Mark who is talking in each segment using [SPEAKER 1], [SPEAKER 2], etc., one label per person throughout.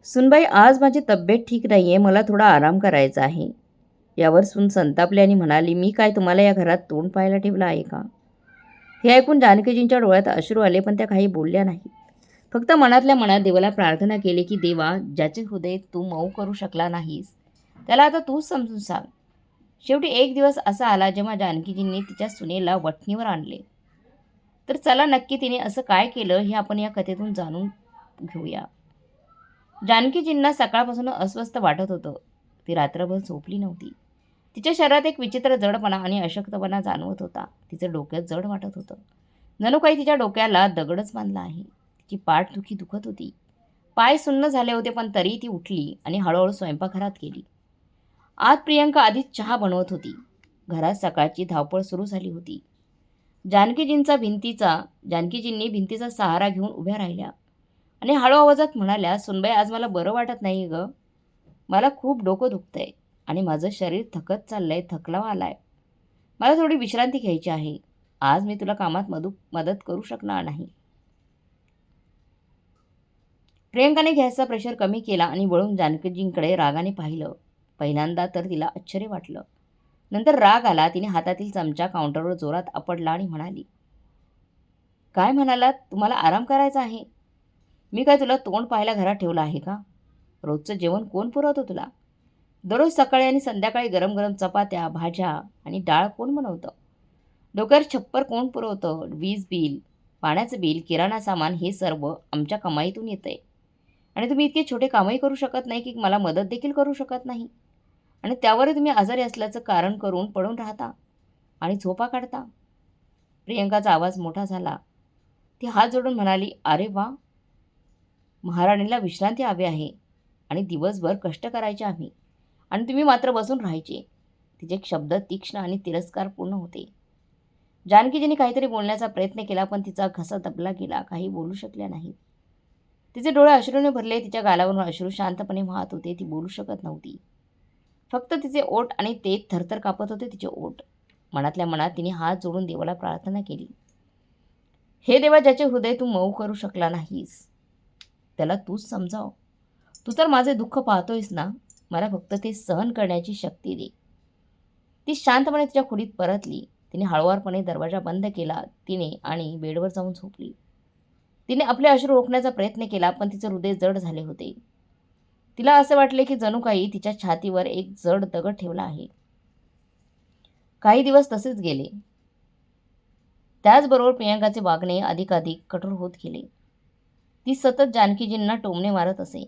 [SPEAKER 1] सुनबाई, आज माझी तब्येत ठीक नाही आहे. मला थोडा आराम करायचा आहे. यावर सून संतापली आणि म्हणाली, मी काय तुम्हाला या घरात तोंड पाहायला ठेवलं आहे का? हे ऐकून जानकीजींच्या डोळ्यात अश्रू आले, पण त्या काही बोलल्या नाहीत. फक्त मनातल्या मनात देवाला प्रार्थना केली की देवा, ज्याचे हृदय तू मऊ करू शकला नाहीस, त्याला आता तूच समजून सांग. शेवटी एक दिवस असा आला जेव्हा जानकीजींनी तिच्या सुनेला वठणीवर आणले. तर चला नक्की तिने असं काय केलं हे आपण या कथेतून जाणून घेऊया. जानकीजींना सकाळपासून अस्वस्थ वाटत होतं. ती रात्रभर झोपली नव्हती. तिच्या शरीरात एक विचित्र जडपणा आणि अशक्तपणा जाणवत होता. तिचं डोक्यात जड वाटत होतं. जणू काही तिच्या डोक्याला दगडच बांधला आहे. तिची पाठदुखी दुखत होती. पाय सुन्न झाले होते, पण तरी ती उठली आणि हळूहळू स्वयंपाकघरात गेली. आज प्रियंका आधीच चहा बनवत होती. घरात सकाळची धावपळ सुरू झाली होती. जानकीजींनी भिंतीचा सहारा घेऊन उभ्या राहिल्या आणि हळू आवाजात म्हणाल्या, सुनबाई, आज मला बरं वाटत नाही गं. मला खूप डोकं दुखतंय आणि माझं शरीर थकत चाललंय, थकवा आलाय. मला थोडी विश्रांती घ्यायची आहे. आज मी तुला कामात मदत करू शकणार नाही. प्रियंकाने गॅसचा प्रेशर कमी केला आणि वळून जानकीजींकडे रागाने पाहिलं. पहिल्यांदा तर तिला आश्चर्य वाटलं. नंतर राग आला. तिने हातातील चमचा काउंटरवर जोरात आपटला आणि म्हणाली, काय म्हणालात? तुम्हाला आराम करायचा आहे? मी काय तुला तोंड पाहायला घरात ठेवलं आहे का? रोजचं जेवण कोण पुरवतं तुला? दररोज सकाळी आणि संध्याकाळी गरम गरम चपात्या, भाज्या आणि डाळ कोण बनवतं? डोक्यावर छप्पर कोण पुरवतं? वीज बिल, पाण्याचं बिल, किराणा सामान हे सर्व आमच्या कमाईतून येतंय. आणि तुम्ही इतके छोटे कामही करू शकत नाही की मला मदत देखील करू शकत नाही. आणि त्यावरही तुम्ही आजारी असल्याचं कारण करून पडून राहता आणि झोपा काढता. प्रियंकाचा आवाज मोठा झाला. ती हात जोडून म्हणाली, अरे वा, महाराणीला विश्रांती हवी आहे आणि दिवसभर कष्ट करायचे आम्ही, आणि तुम्ही मात्र बसून राहायचे. तिचे शब्द तीक्ष्ण आणि तिरस्कारपूर्ण होते. जानकीजींनी काहीतरी बोलण्याचा प्रयत्न केला, पण तिचा घसा दबला गेला. काही बोलू शकल्या नाहीत. तिचे डोळे अश्रूने भरले. तिच्या गालावरून अश्रू शांतपणे वाहत होते. ती बोलू शकत नव्हती. फक्त तिचे ओठ आणि ते थरथर कापत होते तिचे ओठ. मनातल्या मनात तिने हात जोडून देवाला प्रार्थना केली. हे देवा, ज्याचे हृदय तू मऊ करू शकला नाहीस, त्याला तूच समजाव. तू तर माझे दुःख पाहतोयस ना. मला फक्त ते सहन करण्याची शक्ती दे. ती शांतपणे तिच्या खोलीत परतली. तिने हळुवारपणे दरवाजा बंद केला. तिने आणि बेडवर जाऊन झोपली. तिने आपले अश्रू रोखण्याचा प्रयत्न केला, पण तिचे हृदय जड झाले होते. तिला असे वाटले की जणू काही तिच्या छातीवर एक जड दगड ठेवला आहे. काही दिवस तसेच गेले. त्याचबरोबर प्रियंकाचे वागणे अधिकाधिक कठोर होत गेले. ती सतत जानकीजींना टोमणे मारत असे.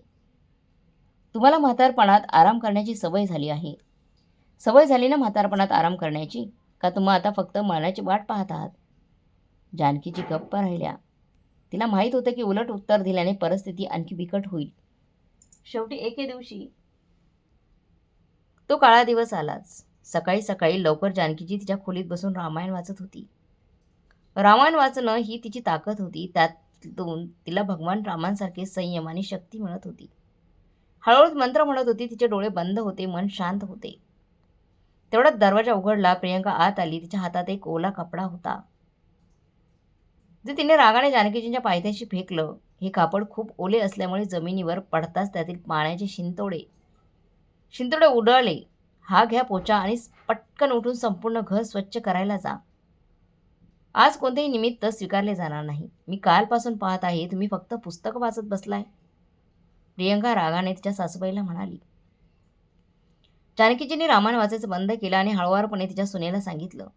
[SPEAKER 1] तुम्हाला म्हातारपणात आराम करण्याची सवय झाली आहे. सवय झाली ना म्हातारपणात आराम करण्याची? का तुम्हा आता फक्त मरणाची वाट पाहत आहात? जानकीजी गप्प राहिल्या. तिला माहीत होतं की उलट उत्तर दिल्याने परिस्थिती आणखी बिकट होईल. शेवटी एके दिवशी तो काळा दिवस आलाच. सकाळी सकाळी लवकर जानकीजी तिच्या खोलीत बसून रामायण वाचत होती. रामायण वाचणं ही तिची ताकद होती. त्यातून तिला भगवान रामांसारखे संयम आणि शक्ती मिळत होती. हळूहळू मंत्र म्हणत होती. तिचे डोळे बंद होते, मन शांत होते. तेवढ्यात दरवाजा उघडला. प्रियंका आत आली. तिच्या हातात एक ओला कपडा होता, जे तिने रागाने जानकीजींच्या पायथ्याशी फेकलं. हे कापड खूप ओले असल्यामुळे जमिनीवर पडताच त्यातील पाण्याचे शिंतोडे शिंतोडे उडळले. हा घ्या पोचा आणि पटकन उठून संपूर्ण घर स्वच्छ करायला जा. आज कोणतेही निमित्त स्वीकारले जाणार नाही. मी कालपासून पाहत आहे तुम्ही फक्त पुस्तक वाचत बसलाय. प्रियंका रागाने तिच्या सासूबाईला म्हणाली. जानकीजींनी रामायण वाचायचं बंद केलं आणि हळुवारपणे तिच्या सुनेला सांगितलं,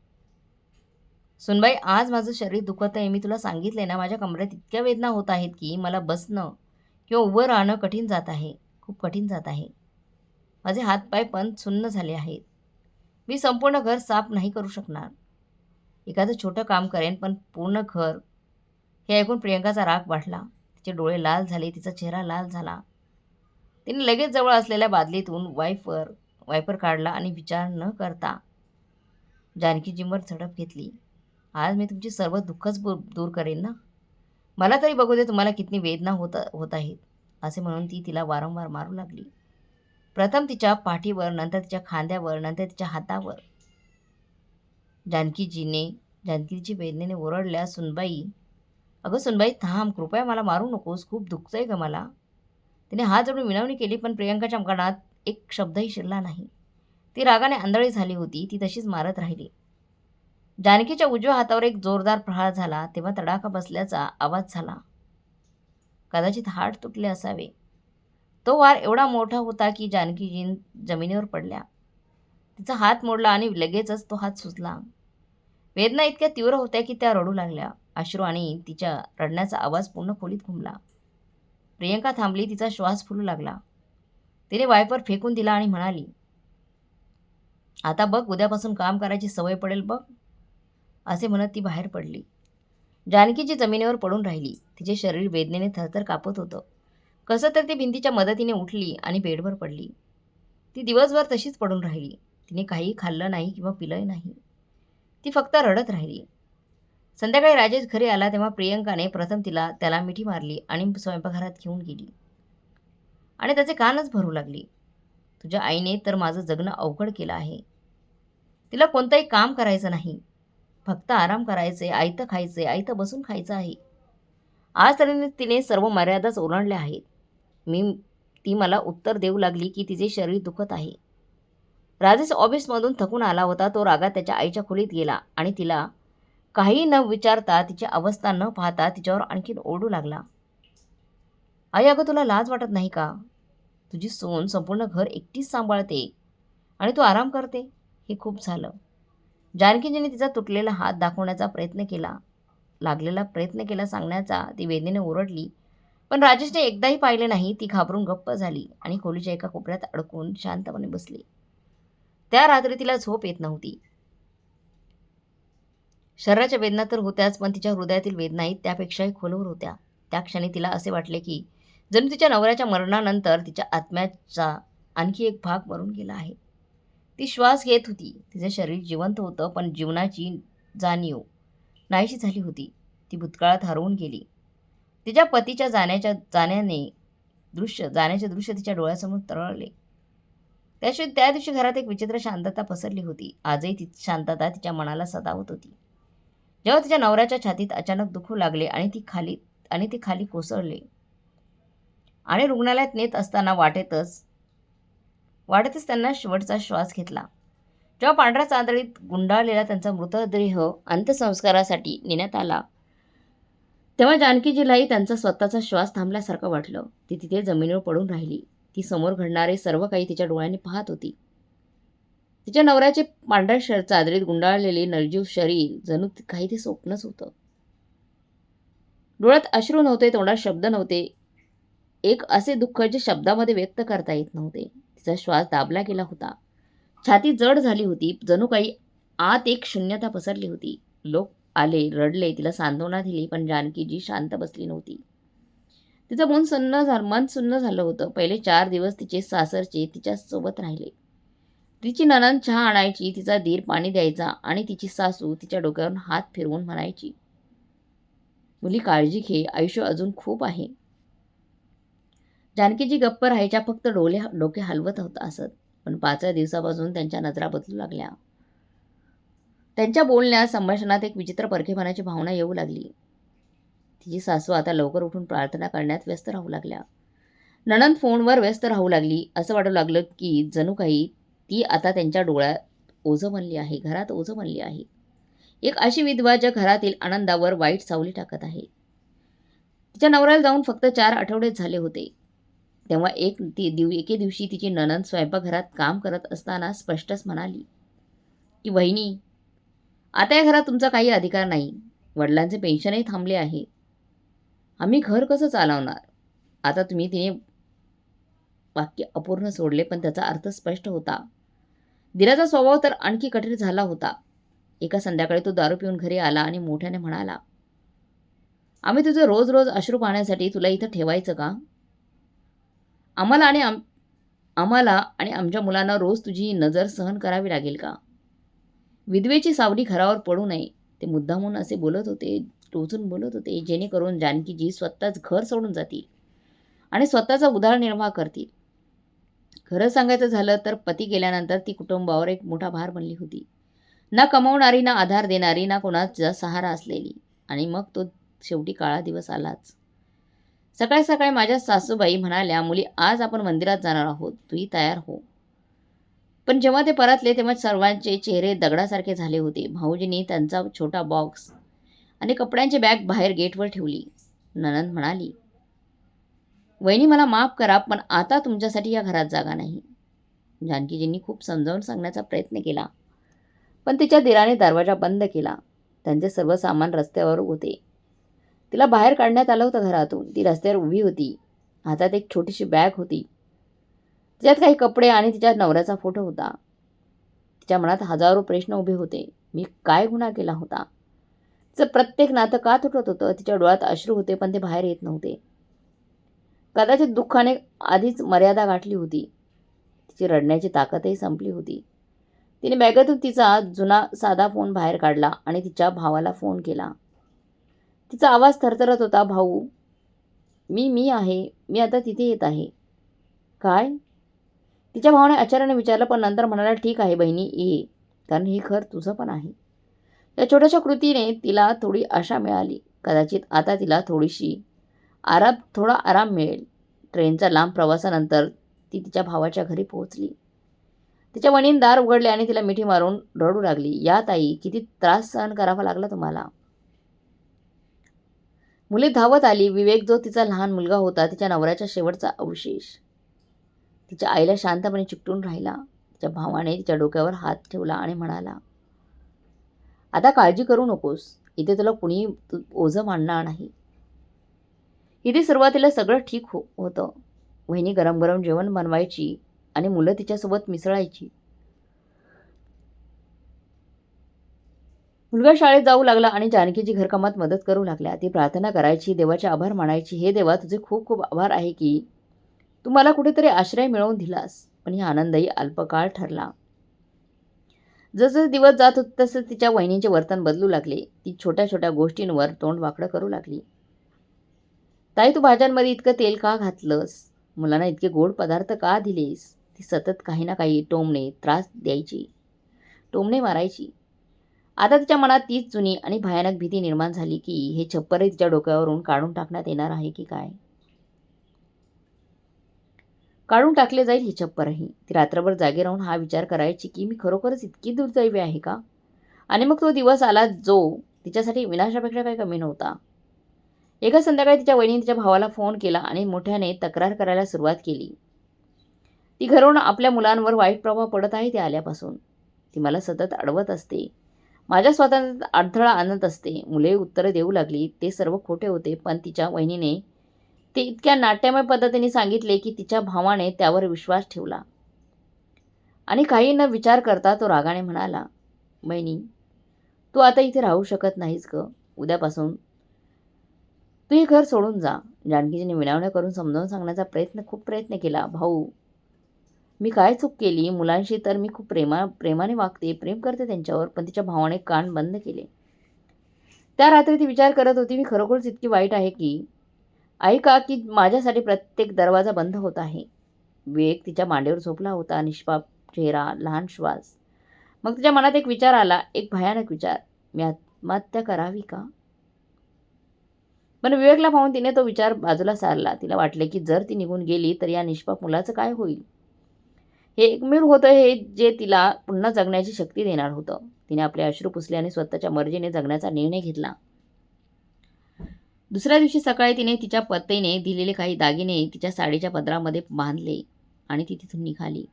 [SPEAKER 1] सुनबाई, आज माझं शरीर दुखत आहे. मी तुला सांगितले ना, माझ्या कमरेत इतक्या वेदना होत आहेत की मला बसणं किंवा उभं राहणं कठीण जात आहे. खूप कठीण जात आहे. माझे हातपाय पण सुन्न झाले आहेत. मी संपूर्ण घर साफ नाही करू शकणार. एखादं छोटं काम करेन, पण पूर्ण घर. हे ऐकून प्रियंकाचा राग वाढला. तिचे डोळे लाल झाले. तिचा चेहरा लाल झाला. तिने लगेच जवळ असलेल्या बादलीतून वायपर काढला आणि विचार न करता जानकीजींवर झडप घेतली. आज मी तुमची सर्व दुःखच दूर करेन ना. मला तरी बघू दे तुम्हाला किती वेदना होत आहेत. असे म्हणून ती तिला वारंवार मारू लागली. प्रथम तिच्या पाठीवर, नंतर तिच्या खांद्यावर, नंतर तिच्या हातावर. जानकीजी वेदनेने ओरडल्या, सुनबाई, अगं सुनबाई, थांब, कृपया मला मारू नकोस. खूप दुखतंय ग मला. तिने हात जोडून विनवणी केली, पण प्रियंकाच्या कानात एक शब्दही शिरला नाही. ती रागाने आंधळी झाली होती. ती तशीच मारत राहिली. जानकीच्या उजव्या हातावर एक जोरदार प्रहार झाला. तेव्हा तडाखा बसल्याचा आवाज झाला. कदाचित हाड तुटले असावे. तो वार एवढा मोठा होता की जानकी जमिनीवर पडल्या. तिचा हात मोडला आणि लगेचच तो हात सुचला. वेदना इतक्या तीव्र होत्या की त्या रडू लागल्या. अश्रू आणि तिच्या रडण्याचा आवाज पूर्ण खोलीत घुमला. प्रियंका थांबली. तिचा श्वास फुलू लागला. तिने वायपर फेकून दिला आणि म्हणाली, आता बघ, उद्यापासून काम करायची सवय पडेल बघ. असे म्हणत ती बाहेर पडली. जानकीची जमिनीवर पडून राहिली. तिचे शरीर वेदनेने थरथर कापत होतं. कसं तर ती भिंतीच्या मदतीने उठली आणि बेडवर पडली. ती दिवसभर तशीच पडून राहिली. तिने काही खाल्लं नाही किंवा पिलंही नाही. ती फक्त रडत राहिली. संध्याकाळी राजेश घरी आला तेव्हा प्रियंकाने प्रथम त्याला मिठी मारली आणि स्वयंपाकघरात घेऊन गेली आणि त्याचे कानच भरू लागली. तुझ्या आईने तर माझं जगणं अवघड केलं आहे. तिला कोणतंही काम करायचं नाही, फक्त आराम करायचे, आयतं खायचे, आयतं बसून खायचं आहे. आज तरी तिने सर्व मर्यादाच ओलांडल्या आहेत. ती मला उत्तर देऊ लागली की तिचे शरीर दुखत आहे. राजेश ऑफिसमधून थकून आला होता. तो रागात त्याच्या आईच्या खोलीत गेला आणि तिला काही न विचारता, तिची अवस्था न पाहता तिच्यावर आणखीन ओरडू लागला. आई, अगं तुला लाज वाटत नाही का? तुझी सून संपूर्ण घर एकटीच सांभाळते आणि तू आराम करते. हे खूप झालं. जानकीजीने तिचा तुटलेला हात दाखवण्याचा लागलेला प्रयत्न केला सांगण्याचा. ती वेदनेने ओरडली, पण राजेशने एकदाही पाहिले नाही. ती घाबरून गप्प झाली आणि खोलीच्या एका कोपऱ्यात अडकून शांतपणे बसली. त्या रात्री तिला झोप येत नव्हती. शरीराच्या वेदना तर होत्याच, पण तिच्या हृदयातील वेदनाही त्यापेक्षाही खोलवर होत्या. त्या क्षणी तिला असे वाटले की जणू तिच्या नवऱ्याच्या मरणानंतर तिच्या आत्म्याचा आणखी एक भाग मरून गेला आहे. ती श्वास घेत होती. तिचे शरीर जिवंत होतं, पण जीवनाची जाणीव नाहीशी झाली होती. ती भूतकाळात हरवून गेली. तिच्या पतीच्या जाण्याचे दृश्य तिच्या डोळ्यासमोर तरळले. त्या दिवशी घरात एक विचित्र शांतता पसरली होती. आजही ती शांतता तिच्या मनाला सतावत होती. जेव्हा तिच्या नवऱ्याच्या छातीत अचानक दुखू लागले आणि ते खाली कोसळले आणि रुग्णालयात नेत असताना वाटेतच त्यांना शेवटचा श्वास घेतला. जेव्हा पांढऱ्या चांदणीत गुंडाळलेला त्यांचा मृतदेह अंत्यसंस्कारासाठी नेण्यात आला, तेव्हा जानकीजीलाही त्यांचा स्वतःचा श्वास थांबल्यासारखं वाटलं. ती तिथे जमिनीवर पडून राहिली. ती समोर घडणारे सर्व काही तिच्या डोळ्यांनी पाहत होती. तिच्या नवऱ्याचे पांढऱ्या चादरीत गुंडाळलेले निर्जीव शरीर जणू काही ते स्वप्नच होतं. डोळ्यात अश्रू नव्हते, तोंडात शब्द नव्हते. एक असे दुःख जे शब्दामध्ये व्यक्त करता येत नव्हते. तिचा श्वास दाबला गेला होता. छाती जड झाली होती. जणू काही आत एक शून्यता पसरली होती. लोक आले, रडले, तिला सांत्वना दिली, पण जानकीजी शांत बसली नव्हती. तिचं मन सुन्न झालं होतं. पहिले 4 दिवस तिचे सासरचे तिच्यासोबत राहिले. तिची नणंद चहा आणायची, तिचा दीर पाणी द्यायचा आणि तिची सासू तिच्या डोक्यावरून हात फिरवून म्हणायची, मुली काळजी घे, आयुष्य अजून खूप आहे. जानकीजी गप्प राहायच्या, फक्त डोके हलवत असत. पण 5व्या दिवसापासून त्यांच्या नजरा बदलू लागल्या. त्यांच्या बोलण्यात, संभाषणात एक विचित्र परखेपणाची भावना येऊ लागली. तिची सासू आता लवकर उठून प्रार्थना करण्यात व्यस्त राहू लागल्या. नणंद फोनवर व्यस्त राहू लागली. असं वाटू लागलं की जणू काही ती आता त्यांच्या डोळ्यात ओझं बनली आहे, घरात ओझं बनली आहे. एक अशी विधवा ज्या घरातील आनंदावर वाईट सावली टाकत आहे. तिच्या नवऱ्याला जाऊन फक्त 4 आठवडेच झाले होते. तेव्हा एके दिवशी तिची नणंद स्वयंपाकघरात काम करत असताना स्पष्टच म्हणाली की वहिनी, आता या घरात तुमचा काही अधिकार नाही. वडिलांचे पेन्शनही थांबले आहे. आम्ही घर कसं चालवणार? आता तिने वाक्य अपूर्ण सोडले, पण त्याचा अर्थ स्पष्ट होता. दिराचा स्वभाव तर आणखी कठीण झाला होता. एका संध्याकाळी तो दारू पिऊन घरी आला आणि मोठ्याने म्हणाला, आम्ही तुझे रोज रोज अश्रू पाहण्यासाठी तुला इथं ठेवायचं का? आम्हाला आणि आमच्या मुलांना रोज तुझी नजर सहन करावी लागेल का? विधवेची सावली घरावर पडू नये. ते मुद्दामून असे टोचून बोलत होते, जेणेकरून जानकीजी स्वतःच घर सोडून जातील आणि स्वतःचा उदरनिर्वाह करतील. खरं सांगायचं झालं तर पती गेल्यानंतर ती कुटुंबावर एक मोठा भार बनली होती. ना कमावणारी, ना आधार देणारी, ना कोणाचा सहारा असलेली. आणि मग तो शेवटी काळा दिवस आलाच. सकाळी सकाळी माझ्या सासूबाई म्हणाल्या, मुली आज आपण मंदिरात जाणार आहोत, तूही तयार हो. पण जेव्हा ते परतले तेव्हा सर्वांचे चेहरे दगडासारखे झाले होते. भाऊजींनी त्यांचा छोटा बॉक्स आणि कपड्यांची बॅग बाहेर गेटवर ठेवली. नणंद म्हणाली, वहिनी मला माफ करा, पण आता तुमच्यासाठी या घरात जागा नाही. जानकीजींनी खूप समजावून सांगण्याचा प्रयत्न केला, पण तिच्या दिराने दरवाजा बंद केला. त्यांचे सर्व सामान रस्त्यावर होते. तिला बाहेर काढण्यात आलं होतं घरातून. ती रस्त्यावर उभी होती. हातात एक छोटीशी बॅग होती. तिच्यात काही कपडे आणि तिच्या नवऱ्याचा फोटो होता. तिच्या मनात हजारो प्रश्न उभे होते. मी काय गुन्हा केला होता? तिचं प्रत्येक नातं का तुटत होतं? तिच्या डोळ्यात अश्रू होते, पण ते बाहेर येत नव्हते. कदाचित दुःखाने आधीच मर्यादा गाठली होती. तिची रडण्याची ताकदही संपली होती. तिने बॅगेतून तिचा जुना साधा फोन बाहेर काढला आणि तिच्या भावाला फोन केला. तिचा आवाज थरथरत होता, भाऊ, मी आहे. मी आता तिथे येत आहे. काय? तिच्या भावाने आश्चर्याने विचारलं, पण नंतर म्हणाला, ठीक आहे बहिणी, ये. कारण हे घर तुझं पण आहे. या छोट्याशा कृतीने तिला थोडी आशा मिळाली. कदाचित आता तिला थोडा आराम मिळेल. ट्रेनच्या लांब प्रवासानंतर ती तिच्या भावाच्या घरी पोहोचली. तिच्या वहिनीने दार उघडले आणि तिला मिठी मारून रडू लागली. या ताई, किती त्रास सहन करावा लागला तुम्हाला. मुली धावत आली. विवेक, जो तिचा लहान मुलगा होता, तिच्या नवऱ्याचा शेवटचा अवशेष. तिच्या आईला शांतपणे चिकटून राहिला. तिच्या भावाने तिच्या डोक्यावर हात ठेवला आणि म्हणाला, आता काळजी करू नकोस. इथे तुला कुणी ओझं मानणार नाही. इथे सुरुवातीला सगळं ठीक होतं. वहिनी गरम गरम जेवण बनवायची आणि मुलं तिच्यासोबत मिसळायची. मुलगा शाळेत जाऊ लागला आणि जानकीची घरकामात मदत करू लागल्या. ती प्रार्थना करायची, देवाचे आभार मानायची. हे देवा, तुझे खूप खूप आभार आहे की तू मला कुठेतरी आश्रय मिळवून दिलास. पण ही आनंदही अल्पकाळ ठरला. जसं दिवस जात होते तसं तिच्या वहिनींचे वर्तन बदलू लागले. ती छोट्या छोट्या गोष्टींवर तोंड वाकडं करू लागली. ताई, तू भाज्यांमध्ये इतकं तेल का घातलंस? मुलांना इतके गोड पदार्थ का दिलेस? ती सतत काही ना काही त्रास द्यायची, टोमणे मारायची. आता तिच्या मनात तीच जुनी आणि भयानक भीती निर्माण झाली की हे छप्परही तिच्या डोक्यावरून काढून टाकण्यात येणार आहे की काय. काढून टाकले जाईल हे छप्परही. ती रात्रभर जागे राहून हा विचार करायची की मी खरोखरच इतकी दुर्दैवी आहे का? आणि मग तो दिवस आला जो तिच्यासाठी विनाशापेक्षा काही कमी नव्हता. एका संध्याकाळी तिच्या वहिनीने तिच्या भावाला फोन केला आणि मोठ्याने तक्रार करायला सुरुवात केली. ती घरून आपल्या मुलांवर वाईट प्रभाव पडत आहे ते आल्यापासून. ती मला सतत अडवत असते. माझ्या स्वातंत्र्यात अडथळा आणत असते. मुले उत्तरं देऊ लागली. ते सर्व खोटे होते, पण तिच्या वहिनीने ते इतक्या नाट्यमय पद्धतीने सांगितले की तिच्या भावाने त्यावर विश्वास ठेवला. आणि काही न विचार करता तो रागाने म्हणाला, बहिणी, तू आता इथे राहू शकत नाहीस ग. उद्यापासून तू हे घर सोडून जा. जानकीजीने विनवण्या करून समजावून सांगण्याचा खूप प्रयत्न केला. भाऊ, मी काय चूक केली? मुलांशी तर मी खूप प्रेमाने वागते, प्रेम करते त्यांच्यावर. पण तिच्या भावाने कान बंद केले. त्या रात्री ती विचार करत होती, मी खरोखरच इतकी वाईट आहे की ऐका की माझ्यासाठी प्रत्येक दरवाजा बंद होत आहे. विवेक तिच्या मांडीवर झोपला होता, निष्पाप चेहरा, लहान श्वास. मग तिच्या मनात एक विचार आला, एक भयानक विचार, मी आत्महत्या करावी का? पण विवेकला पाहून तिने तो विचार बाजूला सारला. तिला वाटले की जर ती निघून गेली तर या निष्पाप मुलाचं काय होईल? हे एकमेव होतं हे जे तिला पुन्हा जगण्याची शक्ती देणार होतं. तिने आपले अश्रू पुसले आणि स्वतःच्या मर्जीने जगण्याचा निर्णय घेतला. दुसऱ्या दिवशी सकाळी तिने तिच्या पत्नीने दिलेले काही दागिने तिच्या साडीच्या पदरामध्ये बांधले आणि ती तिथून निघाली.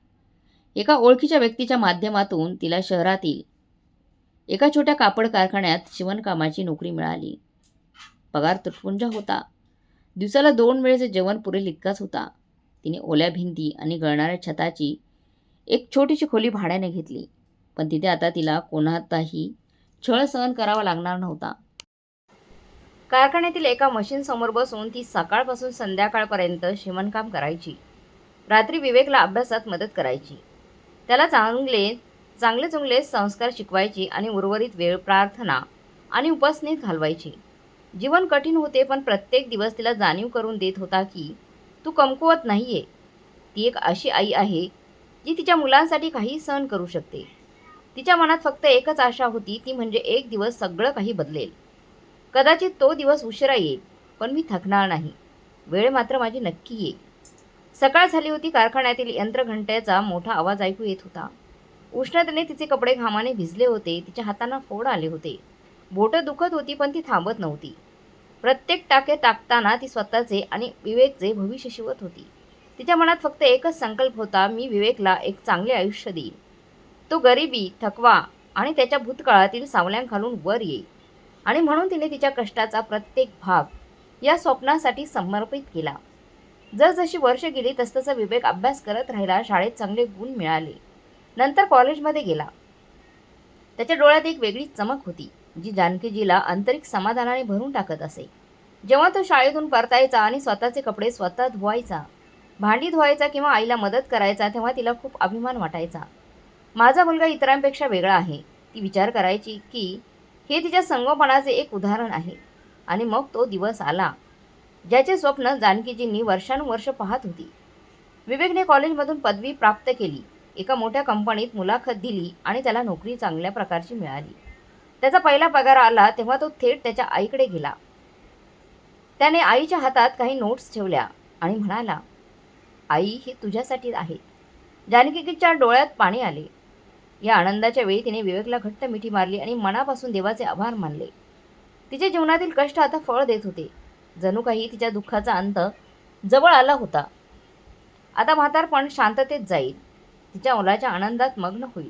[SPEAKER 1] एका ओळखीच्या व्यक्तीच्या माध्यमातून तिला शहरातील एका छोट्या कापड कारखान्यात शिवणकामाची नोकरी मिळाली. पगार तुटपुंज होता. दिवसाला 2 वेळेचे जेवण पुरेल इतकाच होता. तिने ओल्या भिंती आणि गळणाऱ्या छताची एक छोटीशी खोली भाड्याने घेतली. पण तिथे आता तिला कोणाचाही छळ सहन करावा लागणार नव्हता. कारखान्यातील एका मशीनसमोर बसून ती सकाळपासून संध्याकाळपर्यंत शिवणकाम करायची. रात्री विवेकला अभ्यासात मदत करायची. त्याला चांगले चुंगले संस्कार शिकवायची आणि उर्वरित वेळ प्रार्थना आणि उपासनेत घालवायची. जीवन कठीण होते, पण प्रत्येक दिवस तिला जाणीव करून देत होता की तू कमकुवत नाहीये. ती एक अशी आई आहे जी तिच्या मुलांसाठी काही सहन करू शकते. तिच्या मनात फक्त एकच आशा होती, ती म्हणजे एक दिवस सगळं काही बदलेल. कदाचित तो दिवस उशिरा येईल, पण मी थकणार नाही. वेळ मात्र माझी नक्की ये. सकाळ झाली होती. कारखान्यातील यंत्रघंट्याचा मोठा आवाज ऐकू येत होता. उष्णतेने तिचे कपडे घामाने भिजले होते. तिच्या हातांना फोड आले होते. बोटं दुखत होती, पण ती थांबत नव्हती. प्रत्येक टाके टाकताना ती स्वतःचे आणि विवेकचे भविष्य शिवत होती. तिच्या मनात फक्त एकच संकल्प होता, मी विवेकला एक चांगले आयुष्य देईन. तो गरिबी, थकवा आणि त्याच्या भूतकाळातील सावल्यांखालून वर येईल. आणि म्हणून तिने तिच्या कष्टाचा प्रत्येक भाग या स्वप्नासाठी समर्पित केला. जसजशी वर्ष गेली तसतसा विवेक अभ्यास करत राहिला. शाळेत चांगले गुण मिळाले. नंतर कॉलेजमध्ये गेला. त्याच्या डोळ्यात एक वेगळीच चमक होती, जी जानकीजीला आंतरिक समाधानाने भरून टाकत असे. जेव्हा तो शाळेतून परतायचा आणि स्वतःचे कपडे स्वतः धुवायचा, भांडी धुवायचा किंवा आईला मदत करायचा, तेव्हा तिला खूप अभिमान वाटायचा. माझा मुलगा इतरांपेक्षा वेगळा आहे. ती विचार करायची की हे तिच्या संगोपनाचे एक उदाहरण आहे. आणि मग तो दिवस आला, ज्याचे स्वप्न जानकीजींनी वर्षानुवर्ष पाहत होती. विवेकने कॉलेजमधून पदवी प्राप्त केली. एका मोठ्या कंपनीत मुलाखत दिली आणि त्याला नोकरी चांगल्या प्रकारची मिळाली. त्याचा पहिला पगार आला तेव्हा तो थेट त्याच्या आईकडे गेला. त्याने आईच्या हातात काही नोट्स ठेवल्या आणि म्हणाला, आई, हे तुझ्यासाठी आहे. जानकीच्या डोळ्यात पाणी आले. या आनंदाच्या वेळी तिने विवेकला घट्ट मिठी मारली आणि मनापासून देवाचे आभार मानले. तिच्या जीवनातील कष्ट आता फळ देत होते. जणू काही तिच्या दुःखाचा अंत जवळ आला होता. आता म्हातारपण शांततेत जाईल. तिच्या मुलाच्या आनंदात मग्न होईल.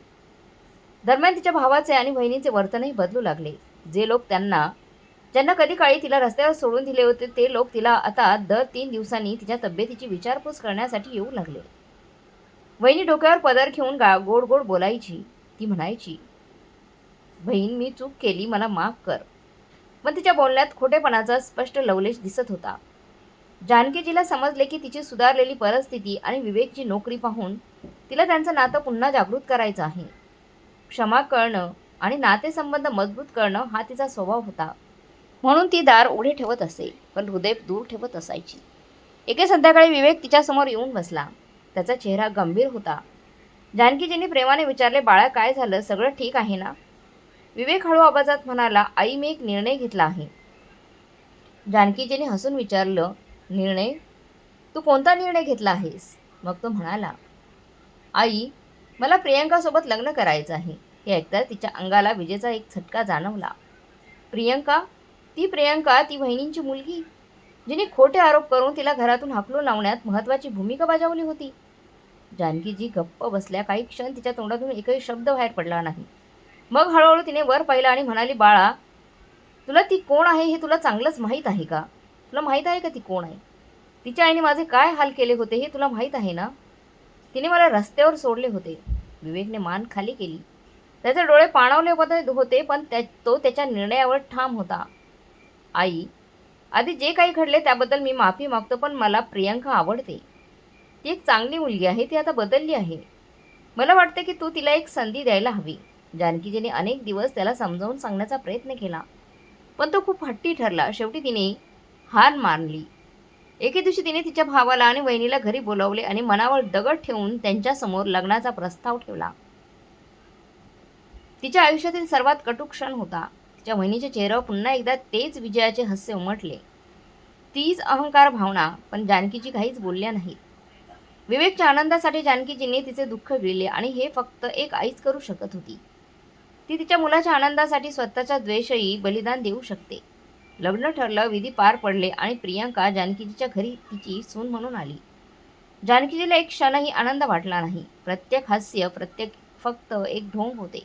[SPEAKER 1] दरम्यान तिच्या भावाचे आणि बहिणीचे वर्तनही बदलू लागले. जे लोक ज्यांना कधी काळी तिला रस्त्यावर सोडून दिले होते, ते लोक तिला आता दर 3 दिवसांनी तिच्या तब्येतीची विचारपूस करण्यासाठी येऊ लागले. वहिनी डोक्यावर पदर घेऊन गोड गोड बोलायची. ती म्हणायची, बहीण, मी चूक केली, मला माफ कर. पण तिच्या बोलण्यात खोटेपणाचा स्पष्ट लवलेश दिसत होता. जानकीजीला समजले की तिची सुधारलेली परिस्थिती आणि विवेकची नोकरी पाहून तिला त्यांचं नातं पुन्हा जागृत करायचं आहे. क्षमा करणं आणि नातेसंबंध मजबूत करणं हा तिचा स्वभाव होता. म्हणून ती दार उघडे ठेवत असे, पण हृदय दूर ठेवत असायची. एके संध्याकाळी विवेक तिच्यासमोर येऊन बसला. त्याचा चेहरा गंभीर होता. जानकीजींनी प्रेमाने विचारले, बाळा, काय झालं? सगळं ठीक आहे ना? विवेक हळू आवाजात म्हणाला, आई, मी एक निर्णय घेतला आहे. जानकीजींनी हसून विचारलं, निर्णय? तू कोणता निर्णय घेतला आहेस? मग तो म्हणाला, आई, मला प्रियंकासोबत लग्न करायचं आहे. हे ऐकताच तिच्या अंगाला विजेचा एक झटका जाणवला. प्रियंका? ती प्रियंका, ती वहिनींची मुलगी, जिने खोटे आरोप करून तिला घरातून हाकलून लावण्यात महत्त्वाची भूमिका बजावली होती. जानकीजी गप्प बसल्या. काही क्षण तिच्या तोंडातून एकही शब्द बाहेर पडला नाही. मग हळूहळू तिने वर पाहिलं आणि म्हणाली, बाळा, तुला ती कोण आहे हे तुला चांगलंच माहीत आहे का? तुला माहीत आहे का ती कोण आहे? तिच्या आईने माझे काय हाल केले होते हे तुला माहीत आहे ना? तिने मला रस्त्यावर सोडले होते. विवेकने मान खाली केली. त्याचे डोळे पाणावले होते, पण तो त्याच्या निर्णयावर ठाम होता. आई, आधी जे काही घडले त्याबद्दल मी माफी मागतो, पण मला प्रियंका आवडते. ती एक चांगली मुलगी आहे. ती आता बदलली आहे. मला वाटते की तू तिला एक संधी द्यायला हवी. जानकीजीने अनेक दिवस त्याला समजावून सांगण्याचा प्रयत्न केला, पण तो खूप हट्टी ठरला. शेवटी तिने हार मानली. एके दिवशी तिने तिच्या भावाला आणि वहिनीला घरी बोलावले आणि मनावर दगड ठेवून त्यांच्यासमोर लग्नाचा प्रस्ताव ठेवला. तिच्या आयुष्यातील सर्वात कटू क्षण होता. तिच्या वहिनीच्या चेहऱ्यावर पुन्हा एकदा तेच विजयाचे हास्य उमटले. तीच अहंकार भावना. पण जानकीजी काहीच बोलल्या नाहीत. विवेकच्या आनंदासाठी जानकीजींनी तिचे दुःख गिळले आणि हे फक्त एक आईच करू शकत होती. ती तिच्या मुलाच्या आनंदासाठी स्वतःचा द्वेषही बलिदान देऊ शकते. लग्न ठरलं, विधी पार पडले आणि प्रियंका जानकीजीच्या घरी तिची सून म्हणून आली. जानकीजीला एक क्षणही आनंद वाटला नाही. प्रत्येक हास्य, फक्त एक ढोंग होते.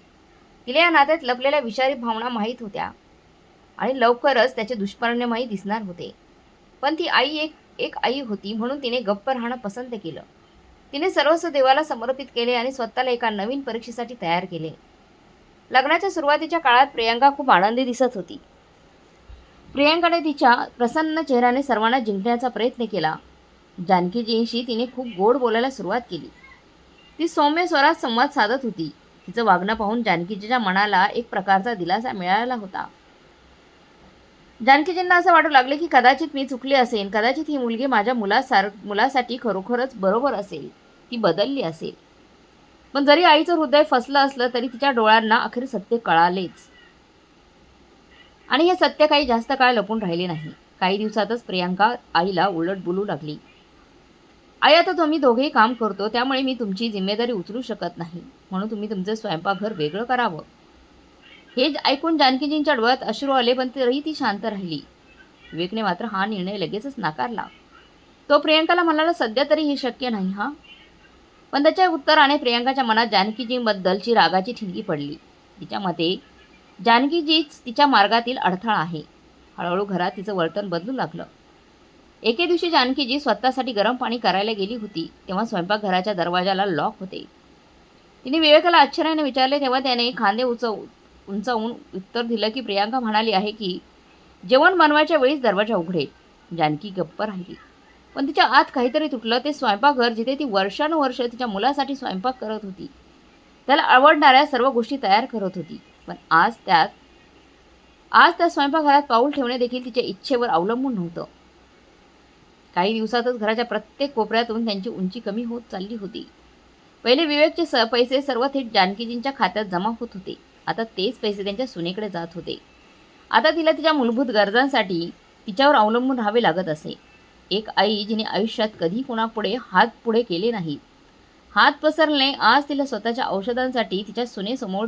[SPEAKER 1] तिला या नात्यात लपलेल्या विषारी भावना माहीत होत्या आणि लवकरच त्याचे दुष्परिणामही दिसणार होते. पण ती आई एक आई होती, म्हणून तिने गप्प राहणं पसंत केलं. तिने सर्वस्व देवाला समर्पित केले आणि स्वतःला एका नवीन परीक्षेसाठी तयार केले. लग्नाच्या सुरुवातीच्या काळात प्रियंका खूप आनंदी दिसत होती. प्रियंकाने तिच्या प्रसन्न चेहऱ्याने सर्वांना जिंकण्याचा प्रयत्न केला. जानकीजींशी तिने खूप गोड बोलायला सुरुवात केली. ती सौम्य स्वरात संवाद साधत होती. तिचं वागणं पाहून जानकीजीच्या मनाला एक प्रकारचा दिलासा मिळाला होता. जानकीजींना असं वाटू लागले की कदाचित मी चुकले असेल. कदाचित ही मुलगी माझ्या मुलासाठी खरोखरच बरोबर असेल. ती बदलली असेल. पण जरी आईचं हृदय फसलं असलं तरी तिच्या डोळ्यांना अखेर सत्य कळालेच. आणि हे सत्य काही जास्त काळ लपून राहिले नाही. काही दिवसातच प्रियांका आईला उलट बोलू लागली. आई, आता तुम्ही दोघेही काम करतो, त्यामुळे मी तुमची जिम्मेदारी उचलू शकत नाही, म्हणून तुम्ही तुमचं स्वयंपाकघर वेगळं करावं. हे ऐकून जानकीजींच्या डोळ्यात अश्रू आले, पण तरीही ती शांत राहिली. विवेकने मात्र हा निर्णय लगेचच नाकारला. तो प्रियांकाला म्हणाला, सध्या तरी हे शक्य नाही हा. पण त्याच्या उत्तराने प्रियांकाच्या मनात जानकीजींबद्दलची रागाची ठिणगी पडली. तिच्या मते जानकीजीच तिच्या मार्गातील अडथळा आहे. हळूहळू घरात तिचं वर्तन बदलू लागलं. एके दिवशी जानकीजी स्वतःसाठी गरम पाणी करायला गेली होती, तेव्हा स्वयंपाकघराच्या दरवाजाला लॉक होते. तिने विवेकाला आश्चर्याने विचारले, तेव्हा त्याने खांदे उंचावून उत्तर दिलं की प्रियांका म्हणाली आहे की जेवण बनवायच्या वेळीच दरवाजा उघडेल. जानकी गप्प राहिली, पण तिच्या आत काहीतरी तुटलं. ते स्वयंपाकघर जिथे ती वर्षानुवर्ष तिच्या मुलासाठी स्वयंपाक करत होती, त्याला आवडणाऱ्या सर्व गोष्टी तयार करत होती, पण आज त्या स्वयंपाकघरात पाऊल ठेवणे देखील तिच्या इच्छेवर अवलंबून नव्हतं. काही दिवसातच घराच्या प्रत्येक कोपऱ्यातून त्यांची उंची कमी होत चालली होती. पहिले विवेकचे पैसे सर्व थेट जानकीजींच्या खात्यात जमा होत होते. आता तेच पैसे त्यांच्या सुनेकडे जात होते. आता तिला तिच्या मूलभूत गरजांसाठी तिच्यावर अवलंबून राहावे लागत असे. एक आई जिने आयुष्यात कधी कोणापुढे हात पुढे केले नाहीत, हात पसरले, आज तिला स्वतःच्या औषधांसाठी तिच्या सुनेसमोर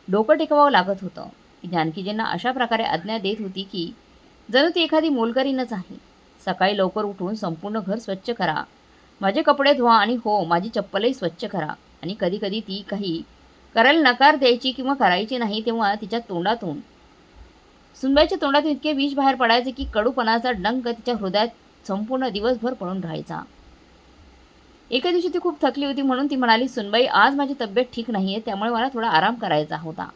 [SPEAKER 1] डोकं टेकवावं लागत होतं. ती जानकीजींना अशा प्रकारे आज्ञा देत होती की जणू ती एखादी मोलकरीणच आहे. सकाळी लवकर उठून संपूर्ण घर स्वच्छ करा, माझे कपडे धुवा आणि हो, माझी चप्पलही स्वच्छ करा. आणि कधी कधी ती काही करायला नकार द्यायची किंवा करायची नाही, तेव्हा तिच्या तोंडातून सुनबाईच्या तोंडातून इतके विष बाहेर पडायचे की कडूपणाचा डंक तिच्या हृदयात संपूर्ण दिवसभर पडून राहायचा. एके दिवशी ती खूप थकली होती, म्हणून ती म्हणाली, सुनबाई, आज माझी तब्येत ठीक नाहीये, त्यामुळे मला थोडा आराम करायचा होता,